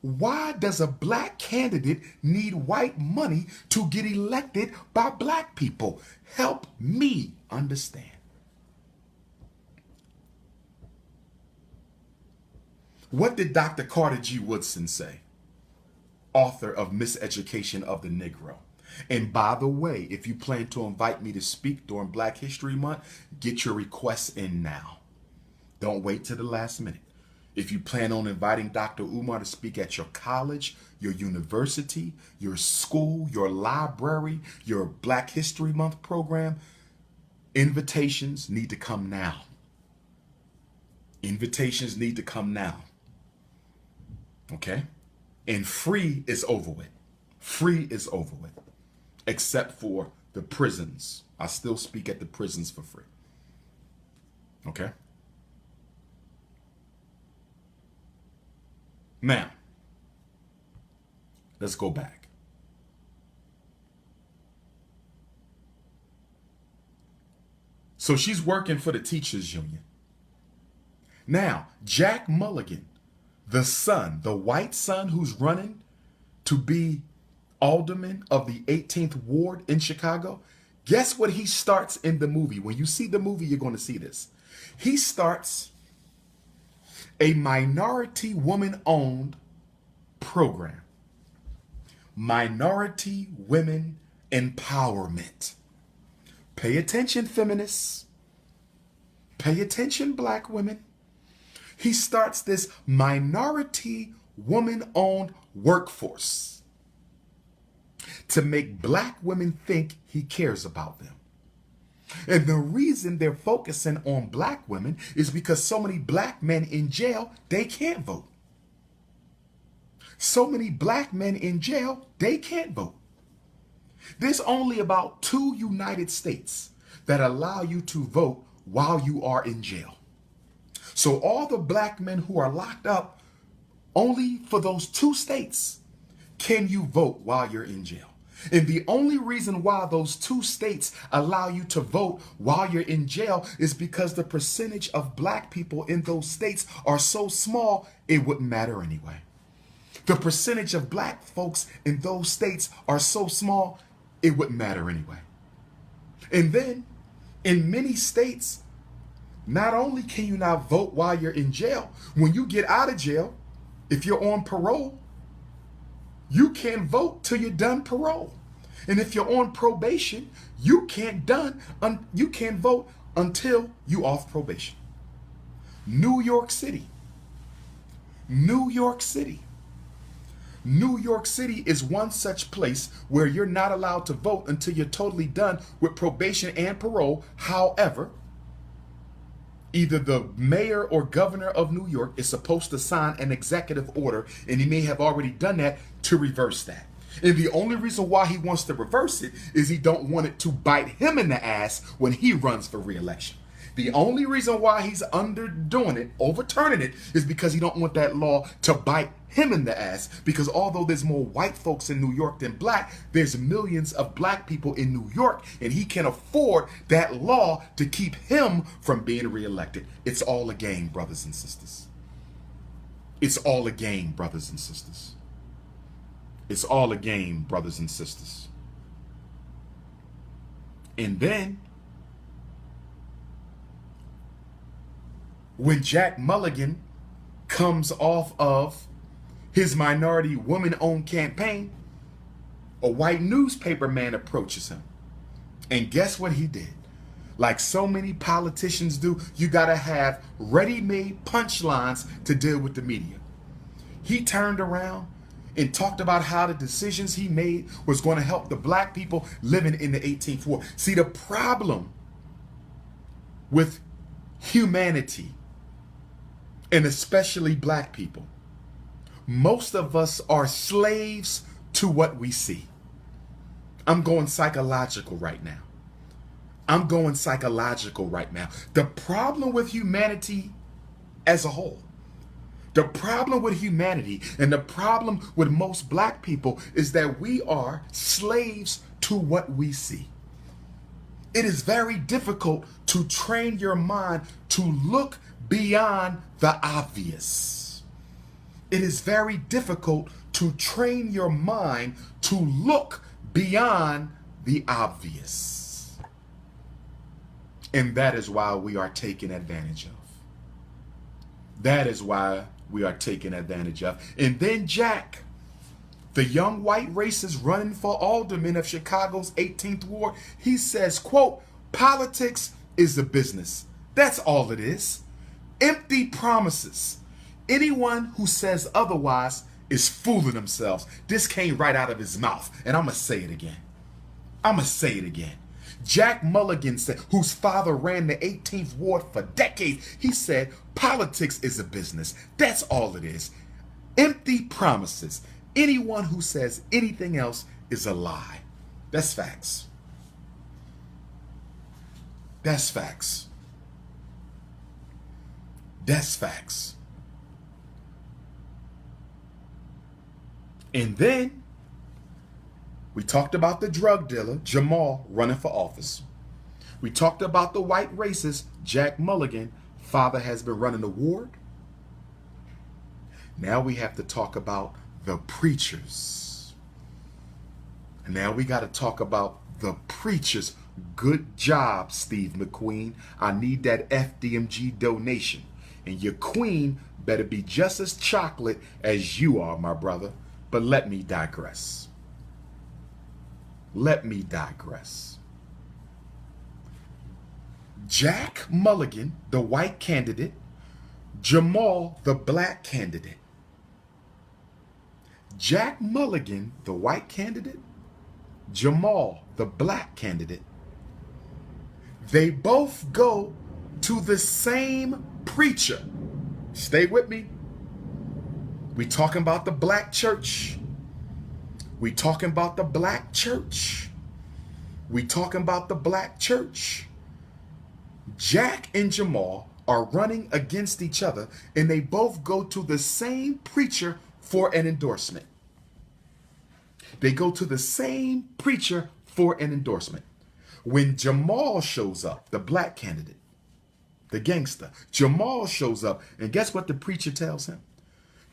A: Why does a black candidate need white money to get elected by black people? Help me understand. What did Dr. Carter G. Woodson say? Author of Miseducation of the Negro. And by the way, if you plan to invite me to speak during Black History Month, get your requests in now. Don't wait till the last minute. If you plan on inviting Dr. Umar to speak at your college, your university, your school, your library, your Black History Month program, invitations need to come now. Invitations need to come now. Okay? And free is over with. Free is over with. Except for the prisons. I still speak at the prisons for free. Okay? Now, let's go back. So she's working for the teachers union. Now, Jack Mulligan, the son, the white son who's running to be alderman of the 18th Ward in Chicago, guess what he starts in the movie? When you see the movie, you're going to see this. He starts a minority woman-owned program. Minority women empowerment. Pay attention, feminists. Pay attention, black women. He starts this minority woman-owned workforce to make black women think he cares about them. And the reason they're focusing on black women is because so many black men in jail, they can't vote. So many black men in jail, they can't vote. There's only about 2 United States that allow you to vote while you are in jail. So all the black men who are locked up, only for those 2 states can you vote while you're in jail. And the only reason why those 2 states allow you to vote while you're in jail is because the percentage of black people in those states are so small, it wouldn't matter anyway. The percentage of black folks in those states are so small, it wouldn't matter anyway. And then, in many states, not only can you not vote while you're in jail, when you get out of jail, if you're on parole, you can't vote till you're done parole. And if you're on probation, you can't vote until you off probation. New York City. New York City. New York City is one such place where you're not allowed to vote until you're totally done with probation and parole. However, either the mayor or governor of New York is supposed to sign an executive order, and he may have already done that, to reverse that. And the only reason why he wants to reverse it is he don't want it to bite him in the ass when he runs for re-election. The only reason why he's overturning it, is because he don't want that law to bite him in the ass. Because although there's more white folks in New York than black, there's millions of black people in New York, and he can afford that law to keep him from being reelected. It's all a game, brothers and sisters. It's all a game, brothers and sisters. It's all a game, brothers and sisters. And then, when Jack Mulligan comes off of his minority woman-owned campaign, a white newspaper man approaches him. And guess what he did? Like so many politicians do, you gotta have ready-made punchlines to deal with the media. He turned around and talked about how the decisions he made was going to help the black people living in the 18th ward. See, the problem with humanity, and especially black people, most of us are slaves to what we see. I'm going psychological right now. The problem with humanity as a whole, the problem with humanity and the problem with most black people is that we are slaves to what we see. It is very difficult to train your mind to look beyond the obvious. It is very difficult to train your mind to look beyond the obvious. And that is why we are taken advantage of. And then Jack, the young white racist running for alderman of Chicago's 18th ward, he says, quote, "Politics is a business. That's all it is. Empty promises. Anyone who says otherwise is fooling themselves." This came right out of his mouth, and I'm going to say it again. Jack Mulligan said, whose father ran the 18th ward for decades, he said, "Politics is a business. That's all it is. Empty promises. Anyone who says anything else is a lie." That's facts. That's facts. And then we talked about the drug dealer, Jamal, running for office. We talked about the white racist, Jack Mulligan. Father has been running the ward. Now we have to talk about the preachers. Now we got to talk about the preachers. Good job, Steve McQueen. I need that FDMG donation. And your queen better be just as chocolate as you are, my brother. But let me digress. Jack Mulligan, the white candidate. Jamal, the black candidate. Jack Mulligan, the white candidate. Jamal, the black candidate. They both go to the same preacher. Stay with me. We talking about the black church. Jack and Jamal are running against each other, and they both go to the same preacher for an endorsement. When Jamal shows up, the black candidate, the gangster, Jamal shows up, and guess what the preacher tells him?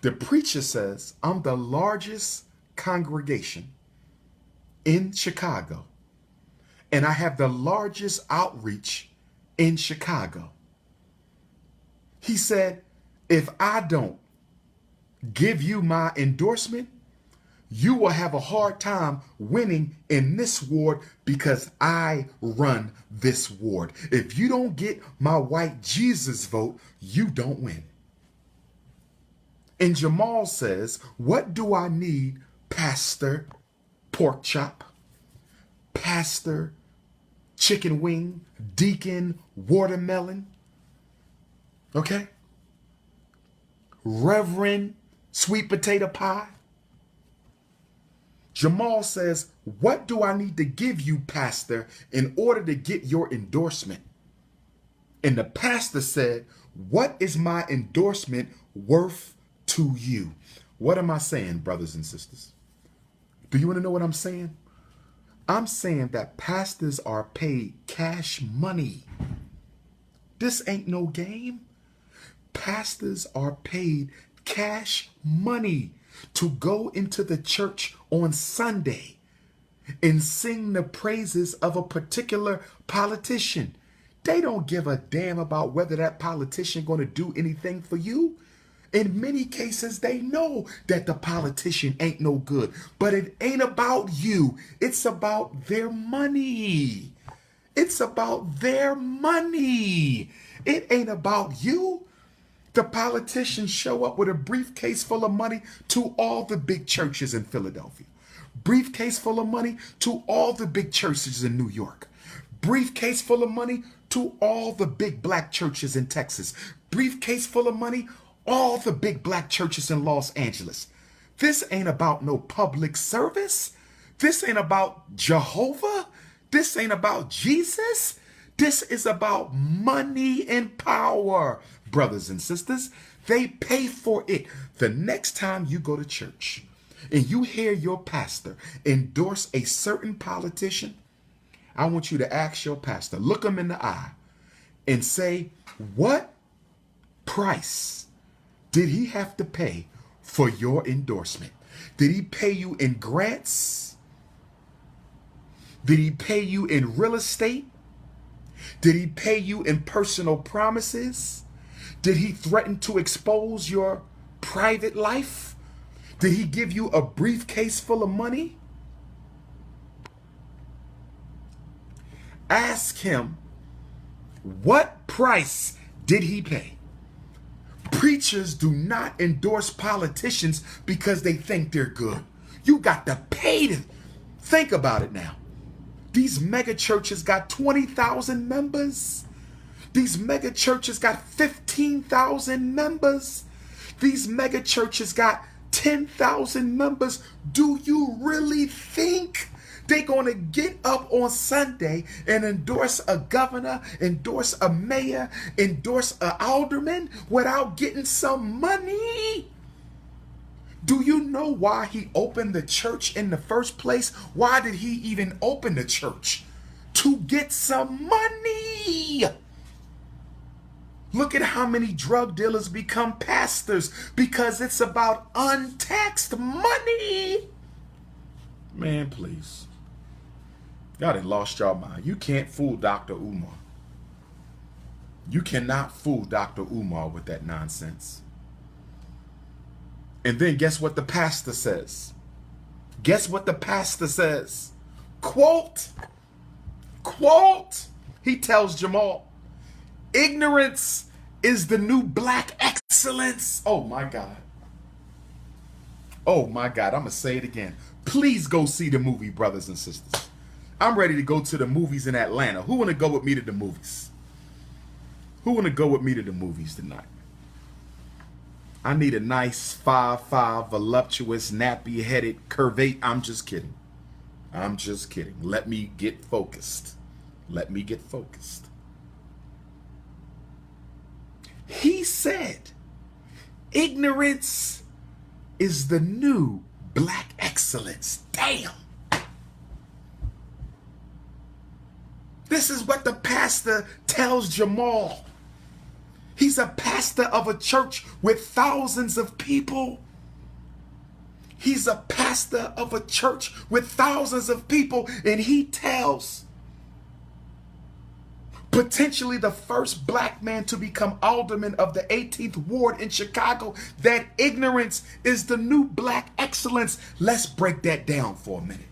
A: The preacher says, "I'm the largest congregation in Chicago, and I have the largest outreach in Chicago." He said, "If I don't give you my endorsement, you will have a hard time winning in this ward because I run this ward. If you don't get my white Jesus vote, you don't win." And Jamal says, "What do I need, Pastor Pork Chop, Pastor Chicken Wing, Deacon Watermelon, okay? Reverend Sweet Potato Pie?" Jamal says, "What do I need to give you, Pastor, in order to get your endorsement?" And the pastor said, "What is my endorsement worth to you?" What am I saying, brothers and sisters? Do you want to know what I'm saying? I'm saying that pastors are paid cash money. This ain't no game. Pastors are paid cash money to go into the church on Sunday and sing the praises of a particular politician. They don't give a damn about whether that politician going to do anything for you. In many cases, they know that the politician ain't no good, but it ain't about you. It's about their money. It's about their money. It ain't about you. The politicians show up with a briefcase full of money to all the big churches in Philadelphia. Briefcase full of money to all the big churches in New York. Briefcase full of money to all the big black churches in Texas. Briefcase full of money, all the big black churches in Los Angeles. This ain't about no public service. This ain't about Jehovah. This ain't about Jesus. This is about money and power, brothers and sisters. They pay for it. The next time you go to church and you hear your pastor endorse a certain politician, I want you to ask your pastor, look him in the eye and say, what price did he have to pay for your endorsement? Did he pay you in grants? Did he pay you in real estate? Did he pay you in personal promises? Did he threaten to expose your private life? Did he give you a briefcase full of money? Ask him, what price did he pay? Preachers do not endorse politicians because they think they're good. You got to pay to think about it now. These mega churches got 20,000 members. These mega churches got 15,000 members. These mega churches got 10,000 members. Do you really think they're going to get up on Sunday and endorse a governor, endorse a mayor, endorse an alderman without getting some money? Do you know why he opened the church in the first place? Why did he even open the church? To get some money. Look at how many drug dealers become pastors because it's about untaxed money. Man, please. Y'all done lost your mind. You can't fool Dr. Umar. You cannot fool Dr. Umar with that nonsense. And then guess what the pastor says? Guess what the pastor says? Quote, he tells Jamal, ignorance is the new black excellence. Oh my God. Oh my God, I'm going to say it again. Please go see the movie, brothers and sisters. I'm ready to go to the movies in Atlanta. Who want to go with me to the movies? Who want to go with me to the movies tonight? I need a nice 5'5", voluptuous, nappy-headed, curvate. I'm just kidding. I'm just kidding. Let me get focused. Let me get focused. He said, ignorance is the new black excellence. Damn. This is what the pastor tells Jamal. He's a pastor of a church with thousands of people. He's a pastor of a church with thousands of people, and he tells potentially the first black man to become alderman of the 18th Ward in Chicago that ignorance is the new black excellence. Let's break that down for a minute.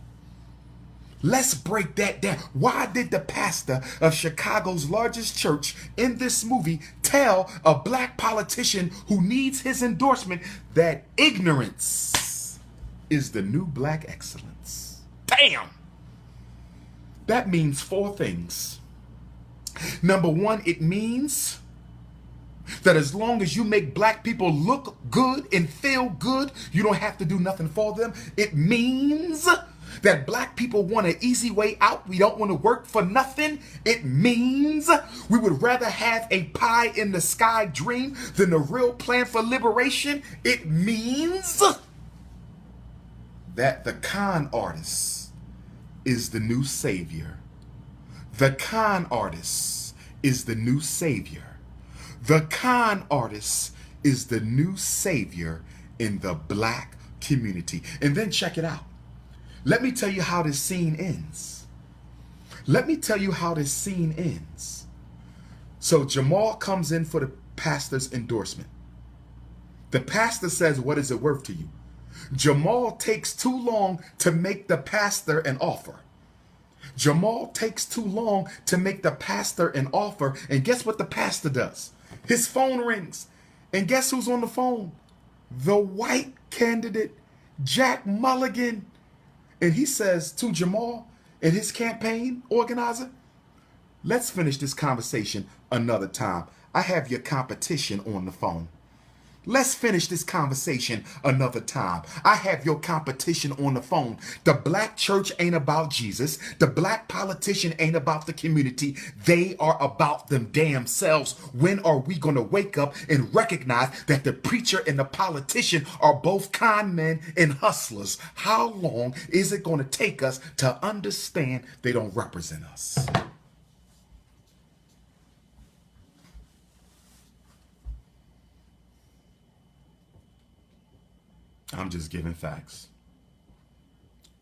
A: Let's break that down. Why did the pastor of Chicago's largest church in this movie tell a black politician who needs his endorsement that ignorance is the new black excellence? Damn! That means four things. Number one, it means that as long as you make black people look good and feel good, you don't have to do nothing for them. It means that black people want an easy way out. We don't want to work for nothing. It means we would rather have a pie in the sky dream than a real plan for liberation. It means that the con artist is the new savior. The con artist is the new savior. The con artist is the new savior in the black community. And then check it out. Let me tell you how this scene ends. Let me tell you how this scene ends. So Jamal comes in for the pastor's endorsement. The pastor says, what is it worth to you? Jamal takes too long to make the pastor an offer. Jamal takes too long to make the pastor an offer. And guess what the pastor does? His phone rings. And guess who's on the phone? The white candidate, Jack Mulligan. And he says to Jamal and his campaign organizer, let's finish this conversation another time. I have your competition on the phone. Let's finish this conversation another time. I have your competition on the phone. The black church ain't about Jesus. The black politician ain't about the community. They are about them damn selves. When are we going to wake up and recognize that the preacher and the politician are both con men and hustlers? How long is it going to take us to understand they don't represent us? I'm just giving facts.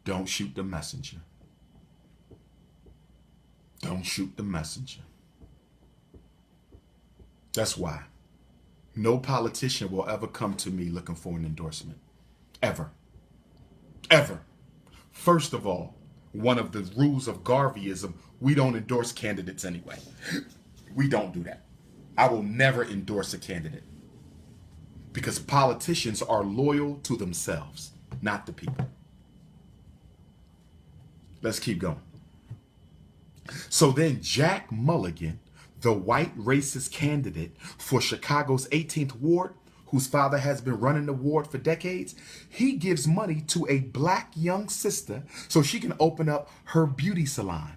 A: Don't shoot the messenger. Don't shoot the messenger. That's why no politician will ever come to me looking for an endorsement. Ever. Ever. First of all, one of the rules of Garveyism, we don't endorse candidates anyway. We don't do that. I will never endorse a candidate. Because politicians are loyal to themselves, not the people. Let's keep going. So then Jack Mulligan, the white racist candidate for Chicago's 18th ward, whose father has been running the ward for decades, he gives money to a black young sister so she can open up her beauty salon.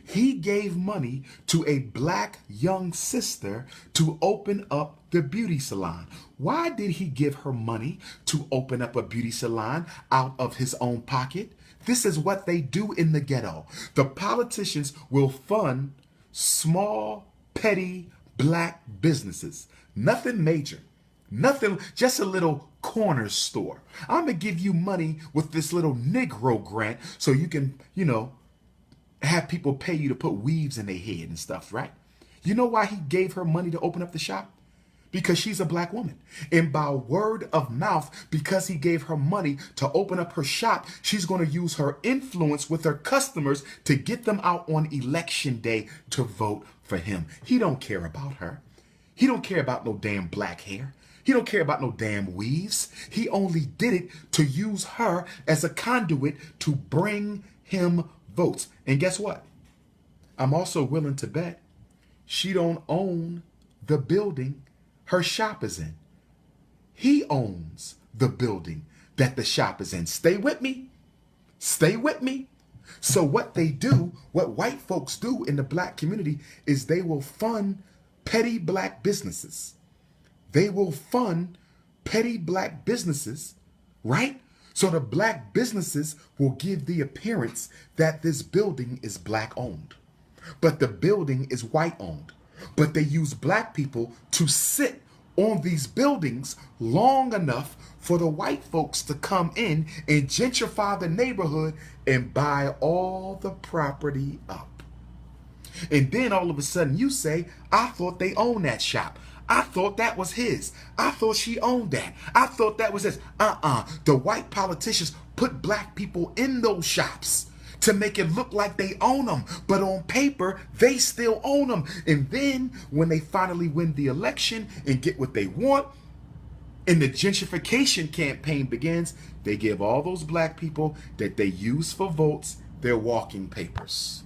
A: He gave money to a black young sister to open up the beauty salon. Why did he give her money to open up a beauty salon out of his own pocket? This is what they do in the ghetto. The politicians will fund small, petty black businesses. Nothing major. Nothing, just a little corner store. I'm going to give you money with this little Negro grant so you can, have people pay you to put weaves in their head and stuff, right? You know why he gave her money to open up the shop? Because she's a black woman. And by word of mouth, because he gave her money to open up her shop, she's going to use her influence with her customers to get them out on election day to vote for him. He don't care about her. He don't care about no damn black hair. He don't care about no damn weaves. He only did it to use her as a conduit to bring him votes. And guess what? I'm also willing to bet she don't own the building her shop is in. He owns the building that the shop is in. Stay with me. Stay with me. So what they do, what white folks do in the black community is they will fund petty black businesses. They will fund petty black businesses, right? So the black businesses will give the appearance that this building is black owned, but the building is white owned. But they use black people to sit on these buildings long enough for the white folks to come in and gentrify the neighborhood and buy all the property up. And then all of a sudden you say, I thought they owned that shop. I thought that was his. I thought she owned that. I thought that was his. The white politicians put black people in those shops to make it look like they own them. But on paper, they still own them. And then when they finally win the election and get what they want, and the gentrification campaign begins, they give all those black people that they use for votes their walking papers.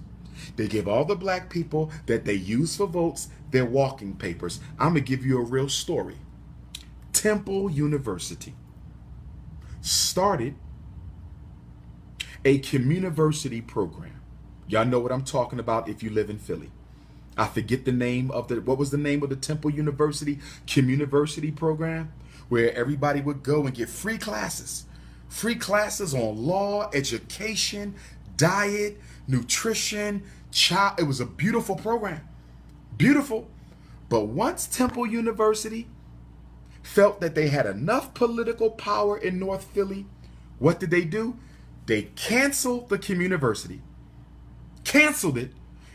A: They give all the black people that they use for votes their walking papers. I'm going to give you a real story. Temple University started a communiversity program. Y'all know what I'm talking about if you live in Philly. I forget the name of what was the name of the Temple University communiversity program, where everybody would go and get free classes on law, education, diet, nutrition, child. It was a beautiful program. Beautiful. But once Temple University felt that they had enough political power in North Philly, what did they do? They canceled the communiversity, canceled it,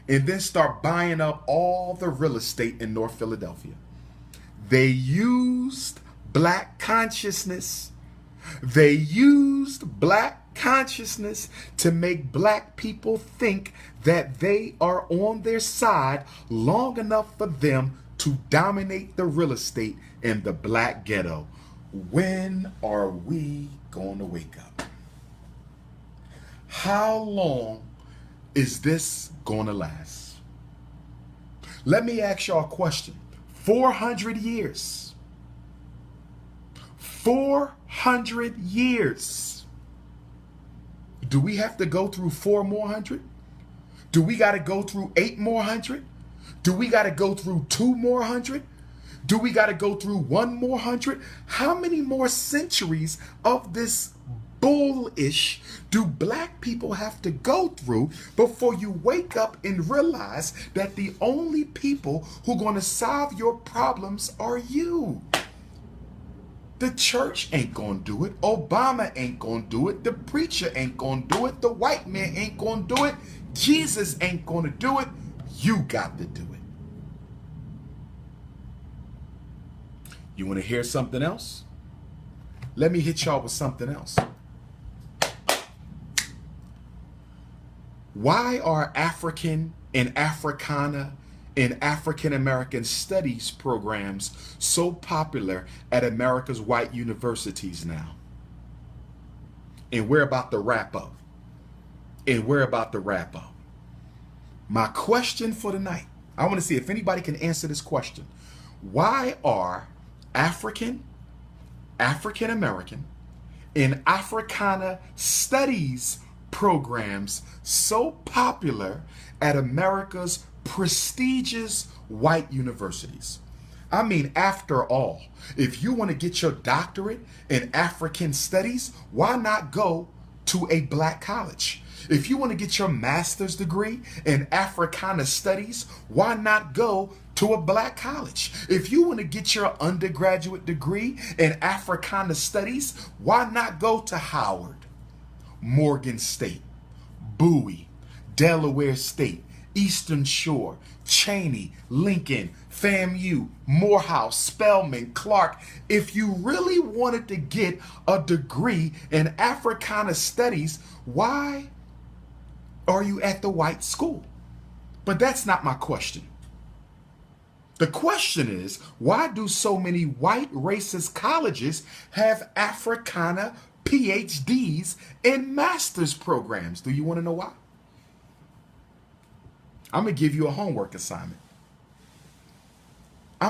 A: and then start buying up all the real estate in North Philadelphia. They used black consciousness. They used black consciousness to make black people think that they are on their side long enough for them to dominate the real estate in the black ghetto. When are we going to wake up? How long is this going to last? Let me ask y'all a question. 400 years. 400 years. Do we have to go through 4 more hundred? Do we got to go through 8 more hundred? Do we got to go through 2 more hundred? Do we got to go through 1 more hundred? How many more centuries of this bullish do black people have to go through before you wake up and realize that the only people who are going to solve your problems are you? The church ain't gonna do it. Obama ain't gonna do it. The preacher ain't gonna do it. The white man ain't gonna do it. Jesus ain't gonna do it. You got to do it. You want to hear something else? Let me hit y'all with something else. Why are African and Africana and African American studies programs so popular at America's white universities now? And we're about to wrap up. My question for tonight, I want to see if anybody can answer this question. Why are African, African American, and Africana studies programs so popular at America's prestigious white universities? I mean, after all, if you want to get your doctorate in African studies, why not go to a black college? If you want to get your master's degree in Africana studies, why not go to a black college? If you want to get your undergraduate degree in Africana studies, why not go to Howard, Morgan State, Bowie, Delaware State, Eastern Shore, Cheney, Lincoln, FAMU, Morehouse, Spelman, Clark? If you really wanted to get a degree in Africana studies, why are you at the white school? But that's not my question. The question is, why do so many white racist colleges have Africana PhDs and master's programs? Do you want to know why? I'm going to give you a homework assignment. I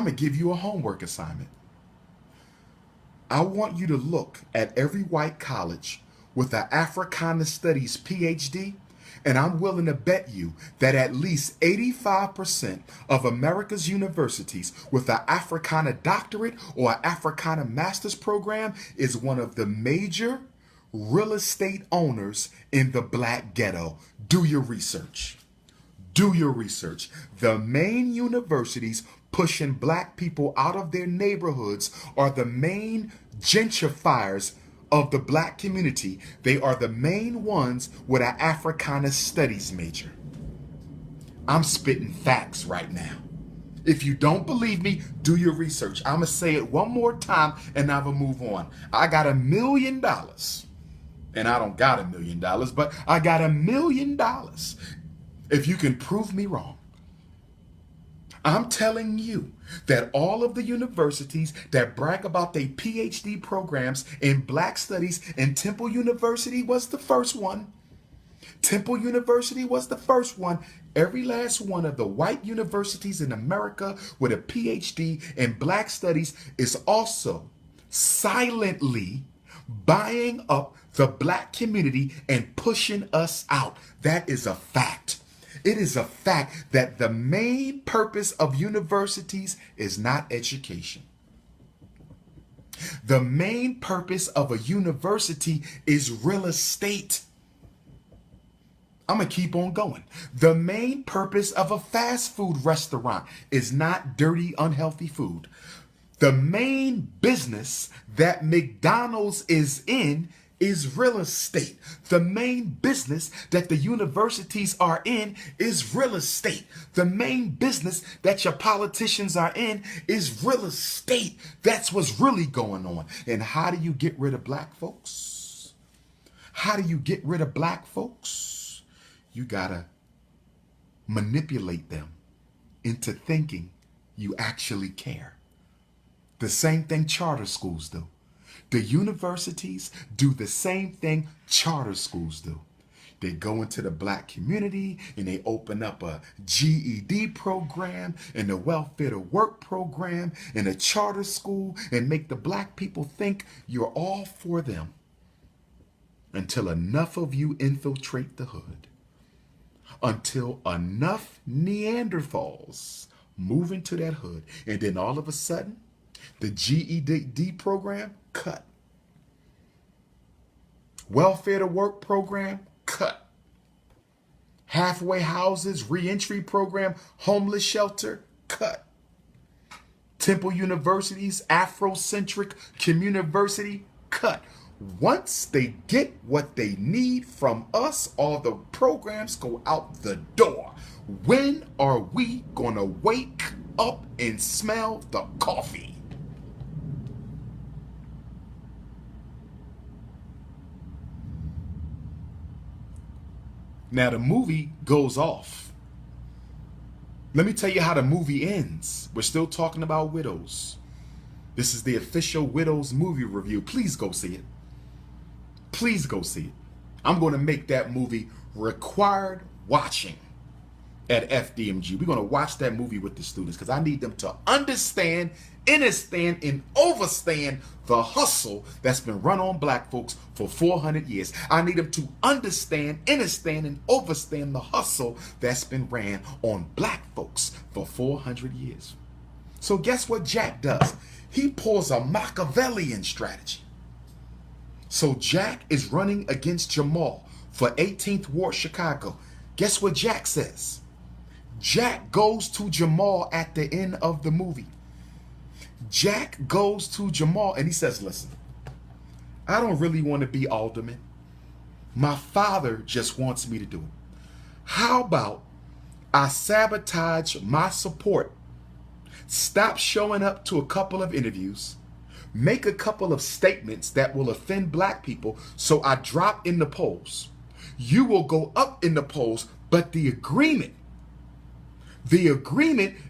A: want you to look at every white college with an Africana Studies PhD, and I'm willing to bet you that at least 85% of America's universities with an Africana doctorate or an Africana master's program is one of the major real estate owners in the black ghetto. Do your research. The main universities pushing black people out of their neighborhoods are the main gentrifiers of the black community. They are the main ones with an Africana studies major. I'm spitting facts right now. If you don't believe me, do your research. I'm going to say it one more time and I will move on. I got $1 million. And I don't got $1 million, but I got $1 million. If you can prove me wrong. I'm telling you that all of the universities that brag about their PhD programs in black studies, and Temple University was the first one. Every last one of the white universities in America with a PhD in black studies is also silently buying up the black community and pushing us out. That is a fact. It is a fact that the main purpose of universities is not education. The main purpose of a university is real estate. I'm going to keep on going. The main purpose of a fast food restaurant is not dirty, unhealthy food. The main business that McDonald's is in is real estate. The main business that the universities are in is real estate. The main business that your politicians are in is real estate. That's what's really going on. And how do you get rid of black folks? How do you get rid of black folks? You gotta manipulate them into thinking you actually care. The same thing charter schools do. The universities do the same thing charter schools do. They go into the black community and they open up a GED program and a welfare to work program and a charter school and make the black people think you're all for them until enough of you infiltrate the hood. Until enough Neanderthals move into that hood, and then all of a sudden, the GED program, cut. Welfare to work program, cut. Halfway houses, reentry program, homeless shelter, cut. Temple University's Afrocentric community, cut. Once they get what they need from us, all the programs go out the door. When are we gonna wake up and smell the coffee? Now the movie goes off. Let me tell you how the movie ends. We're still talking about widows. This is the official Widows movie review. Please go see it. Please go see it. I'm going to make that movie required watching at FDMG. We're going to watch that movie with the students because I need them to understand, understand, and overstand the hustle that's been run on black folks for 400 years. I need them to understand, understand, and overstand the hustle that's been ran on black folks for 400 years. So guess what Jack does? He pulls a Machiavellian strategy. So Jack is running against Jamal for 18th Ward Chicago. Guess what Jack says? Jack goes to Jamal at the end of the movie. Jack goes to Jamal and he says, listen, I don't really want to be alderman. My father just wants me to do it. How about I sabotage my support, stop showing up to a couple of interviews, make a couple of statements that will offend black people, so I drop in the polls. You will go up in the polls, but the agreement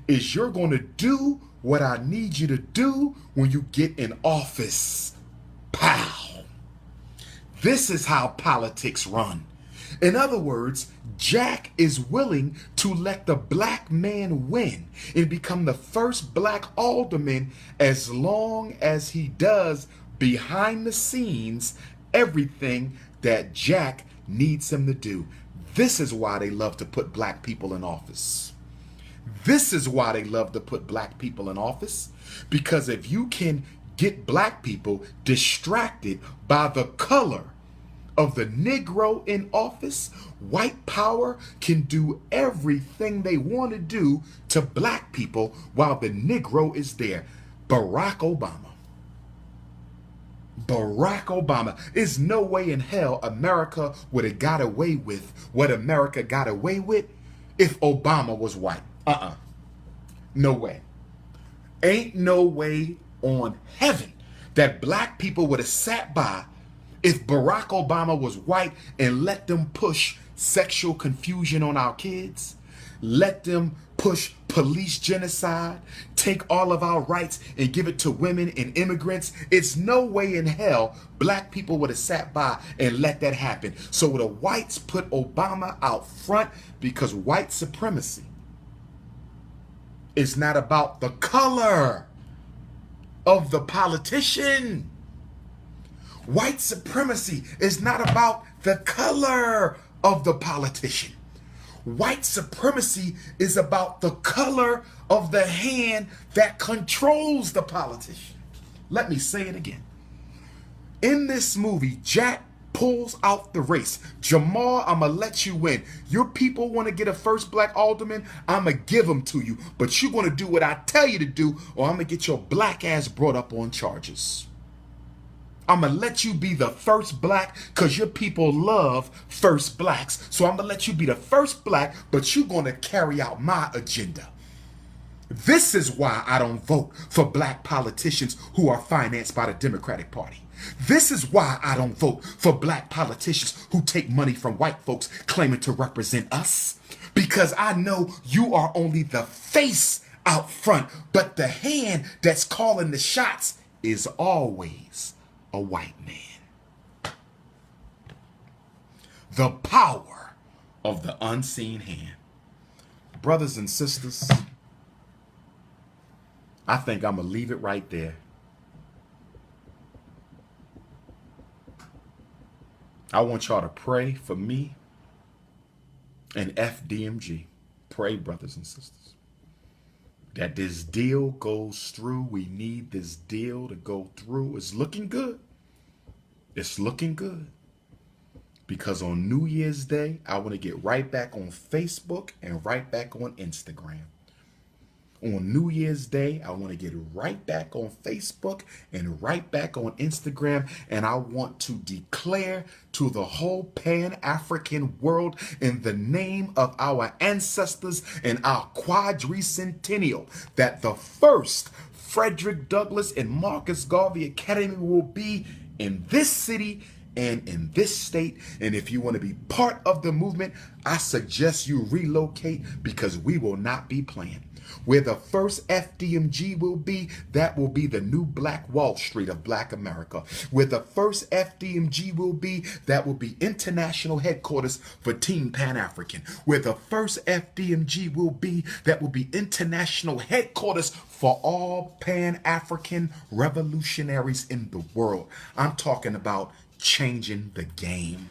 A: is you're going to do what I need you to do when you get in office. Pow! This is how politics run. In other words, Jack is willing to let the black man win and become the first black alderman as long as he does behind the scenes everything that Jack needs him to do. This is why they love to put black people in office. This is why they love to put black people in office, because if you can get black people distracted by the color of the Negro in office, white power can do everything they want to do to black people while the Negro is there. Barack Obama. Barack Obama. There's no way in hell America would have got away with what America got away with if Obama was white. No way. Ain't no way on heaven that black people would have sat by if Barack Obama was white and let them push sexual confusion on our kids, let them push police genocide, take all of our rights and give it to women and immigrants. It's no way in hell black people would have sat by and let that happen. So the whites put Obama out front because white supremacy is not about the color of the politician. White supremacy is not about the color of the politician. White supremacy is about the color of the hand that controls the politician. Let me say it again. In this movie, Jack pulls out the race. Jamal, I'm going to let you win. Your people want to get a first black alderman, I'm going to give them to you. But you're going to do what I tell you to do, or I'm going to get your black ass brought up on charges. I'm going to let you be the first black because your people love first blacks. So I'm going to let you be the first black, but you're going to carry out my agenda. This is why I don't vote for black politicians who are financed by the Democratic Party. This is why I don't vote for black politicians who take money from white folks claiming to represent us. Because I know you are only the face out front, but the hand that's calling the shots is always a white man. The power of the unseen hand. Brothers and sisters, I think I'm going to leave it right there. I want y'all to pray for me and FDMG. Pray, brothers and sisters, that this deal goes through. We need this deal to go through. It's looking good. It's looking good. Because on New Year's Day, I want to get right back on Facebook and right back on Instagram. On New Year's Day, I want to get right back on Facebook and right back on Instagram. And I want to declare to the whole Pan-African world, in the name of our ancestors and our quadricentennial, that the first Frederick Douglass and Marcus Garvey Academy will be in this city and in this state. And if you want to be part of the movement, I suggest you relocate, because we will not be playing. Where the first FDMG will be, that will be the new Black Wall Street of Black America. Where the first FDMG will be, that will be international headquarters for Team Pan-African. Where the first FDMG will be, that will be international headquarters for all Pan-African revolutionaries in the world. I'm talking about changing the game.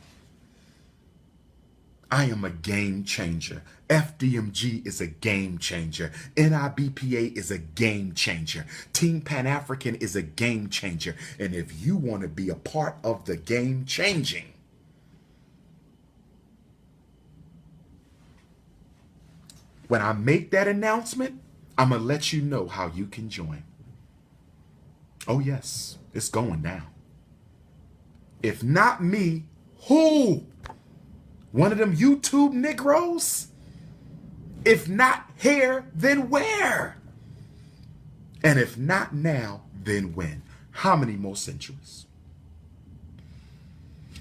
A: I am a game changer. FDMG is a game changer. NIBPA is a game changer. Team Pan-African is a game changer. And if you want to be a part of the game changing, when I make that announcement, I'm going to let you know how you can join. Oh yes, it's going down. If not me, who? One of them YouTube Negroes? If not here, then where? And if not now, then when? How many more centuries?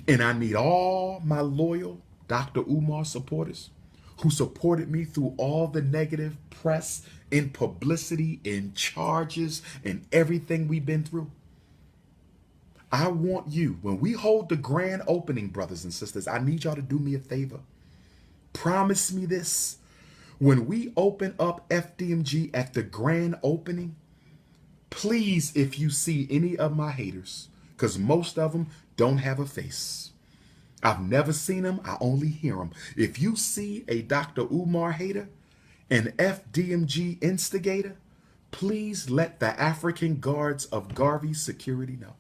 A: And I need all my loyal Dr. Umar supporters who supported me through all the negative press, in publicity, in charges, and everything we've been through. I want you, when we hold the grand opening, brothers and sisters, I need y'all to do me a favor. Promise me this. When we open up FDMG at the grand opening, please, if you see any of my haters, because most of them don't have a face. I've never seen them. I only hear them. If you see a Dr. Umar hater, an FDMG instigator, please let the African Guards of Garvey Security know.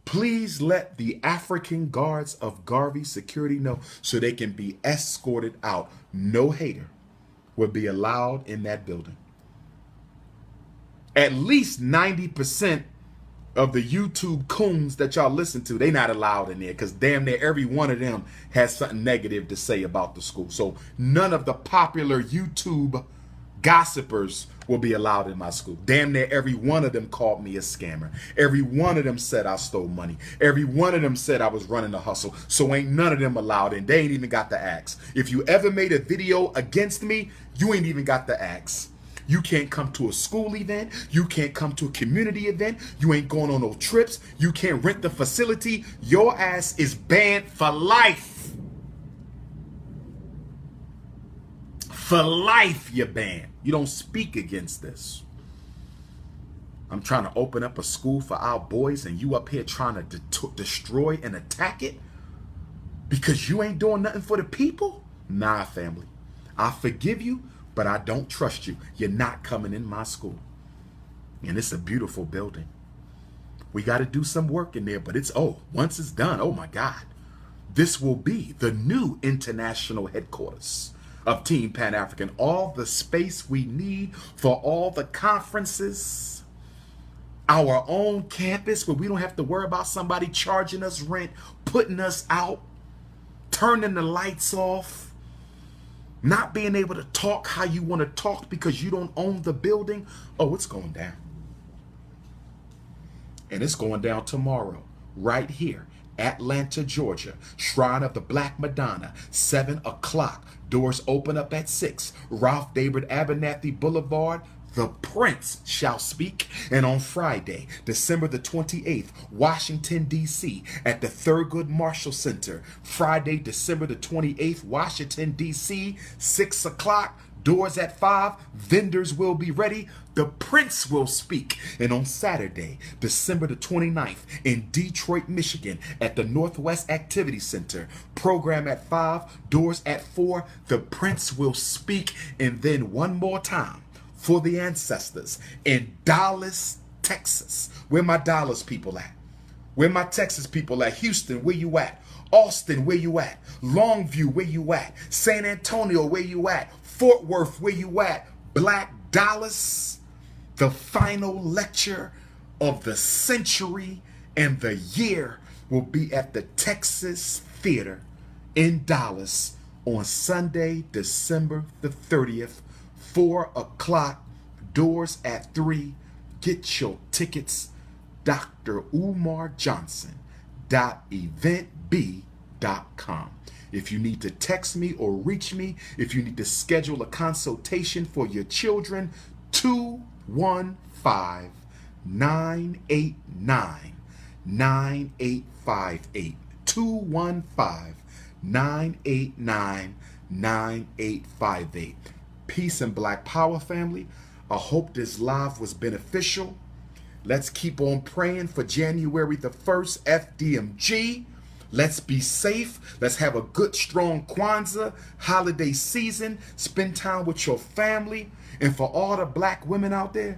A: Please let the African Guards of Garvey Security know so they can be escorted out. No hater will be allowed in that building. At least 90% of the YouTube coons that y'all listen to, they not allowed in there, because damn near every one of them has something negative to say about the school. So none of the popular YouTube gossipers will be allowed in my school. Damn near every one of them called me a scammer. Every one of them said I stole money. Every one of them said I was running a hustle. So ain't none of them allowed in. They ain't even got the axe. If you ever made a video against me, you ain't even got the axe. You can't come to a school event. You can't come to a community event. You ain't going on no trips. You can't rent the facility. Your ass is banned for life. For life, you're banned. You don't speak against this. I'm trying to open up a school for our boys, and you up here trying to destroy and attack it because you ain't doing nothing for the people? Nah, family. I forgive you, but I don't trust you. You're not coming in my school. And it's a beautiful building. We got to do some work in there, but once it's done, oh my God, this will be the new international headquarters of Team Pan-African. All the space we need for all the conferences, Our own campus where we don't have to worry about somebody charging us rent, putting us out, turning the lights off, not being able to talk how you want to talk because you don't own the building. Oh, it's going down. And it's going down tomorrow, right here, Atlanta, Georgia. Shrine of the Black Madonna, 7 o'clock. Doors open up at 6. Ralph David Abernathy Boulevard. The Prince shall speak. And on Friday, December the 28th, Washington, D.C., at the Thurgood Marshall Center. Friday, December the 28th, Washington, D.C., 6 o'clock. Doors at 5. Vendors will be ready. The Prince will speak. And on Saturday, December the 29th, in Detroit, Michigan, at the Northwest Activity Center. Program at 5. Doors at 4. The Prince will speak. And then one more time for the ancestors in Dallas, Texas. Where my Dallas people at? Where my Texas people at? Houston, where you at? Austin, where you at? Longview, where you at? San Antonio, where you at? Fort Worth, where you at? Black Dallas, the final lecture of the century and the year will be at the Texas Theater in Dallas on Sunday, December the 30th, 4 o'clock. Doors at 3. Get your tickets. Dr. Umar Johnson .eventb.com. If you need to text me or reach me, if you need to schedule a consultation for your children, 215-989-9858. 215-989-9858. Peace and Black Power, family. I hope this live was beneficial. Let's keep on praying for January the 1st, FDMG. Let's be safe. Let's have a good, strong Kwanzaa holiday season. Spend time with your family. And for all the black women out there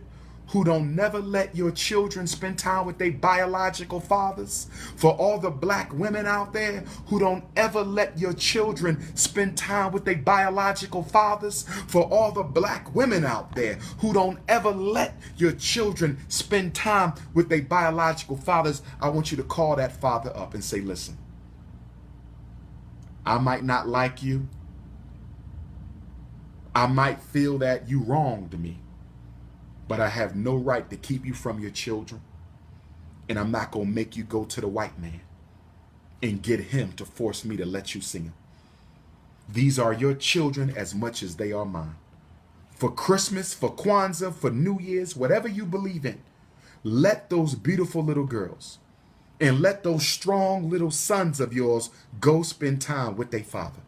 A: who don't never let your children spend time with their biological fathers, for all the black women out there who don't ever let your children spend time with their biological fathers, for all the black women out there who don't ever let your children spend time with their biological fathers, I want you to call that father up and say, listen, I might not like you. I might feel that you wronged me. But I have no right to keep you from your children. And I'm not going to make you go to the white man and get him to force me to let you see him. These are your children as much as they are mine. For Christmas, for Kwanzaa, for New Year's, whatever you believe in, let those beautiful little girls and let those strong little sons of yours go spend time with their father.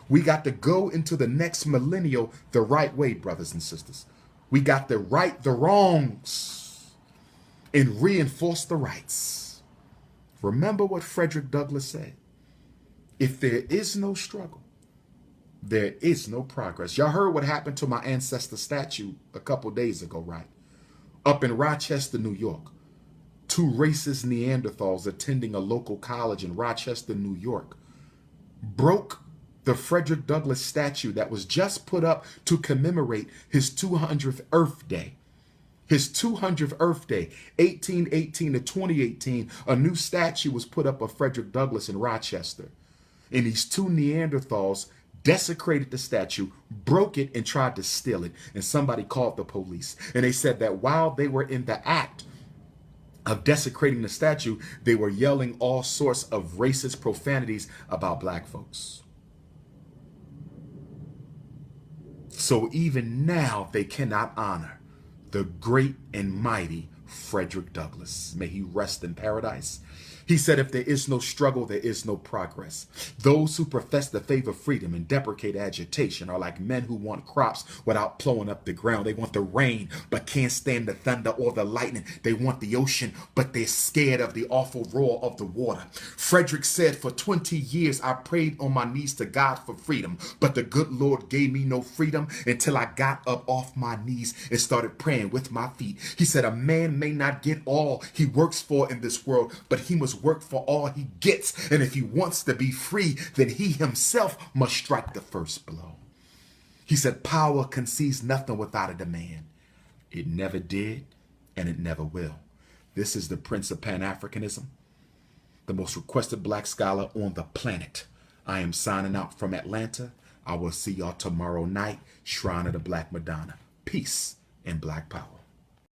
A: We got to go into the next millennial the right way, brothers and sisters. We got to right the wrongs and reinforce the rights. Remember what Frederick Douglass said. If there is no struggle, there is no progress. Y'all heard what happened to my ancestor statue a couple days ago, right? Up in Rochester, New York. 2 racist Neanderthals attending a local college in Rochester, New York, broke the Frederick Douglass statue that was just put up to commemorate his 200th Earth Day. His 200th Earth Day, 1818 to 2018, a new statue was put up of Frederick Douglass in Rochester. And these 2 Neanderthals desecrated the statue, broke it, and tried to steal it. And somebody called the police. And they said that while they were in the act of desecrating the statue, they were yelling all sorts of racist profanities about black folks. So even now, they cannot honor the great and mighty Frederick Douglass. May he rest in paradise. He said, if there is no struggle, there is no progress. Those who profess the faith of freedom and deprecate agitation are like men who want crops without plowing up the ground. They want the rain, but can't stand the thunder or the lightning. They want the ocean, but they're scared of the awful roar of the water. Frederick said, for 20 years, I prayed on my knees to God for freedom, but the good Lord gave me no freedom until I got up off my knees and started praying with my feet. He said, a man may not get all he works for in this world, but he must work for all he gets. And if he wants to be free, then he himself must strike the first blow. He said, power conceives nothing without a demand. It never did, and it never will. This is the Prince of Pan-Africanism, the most requested black scholar on the planet. I am signing out from Atlanta. I will see y'all tomorrow night, Shrine of the Black Madonna. Peace and Black Power.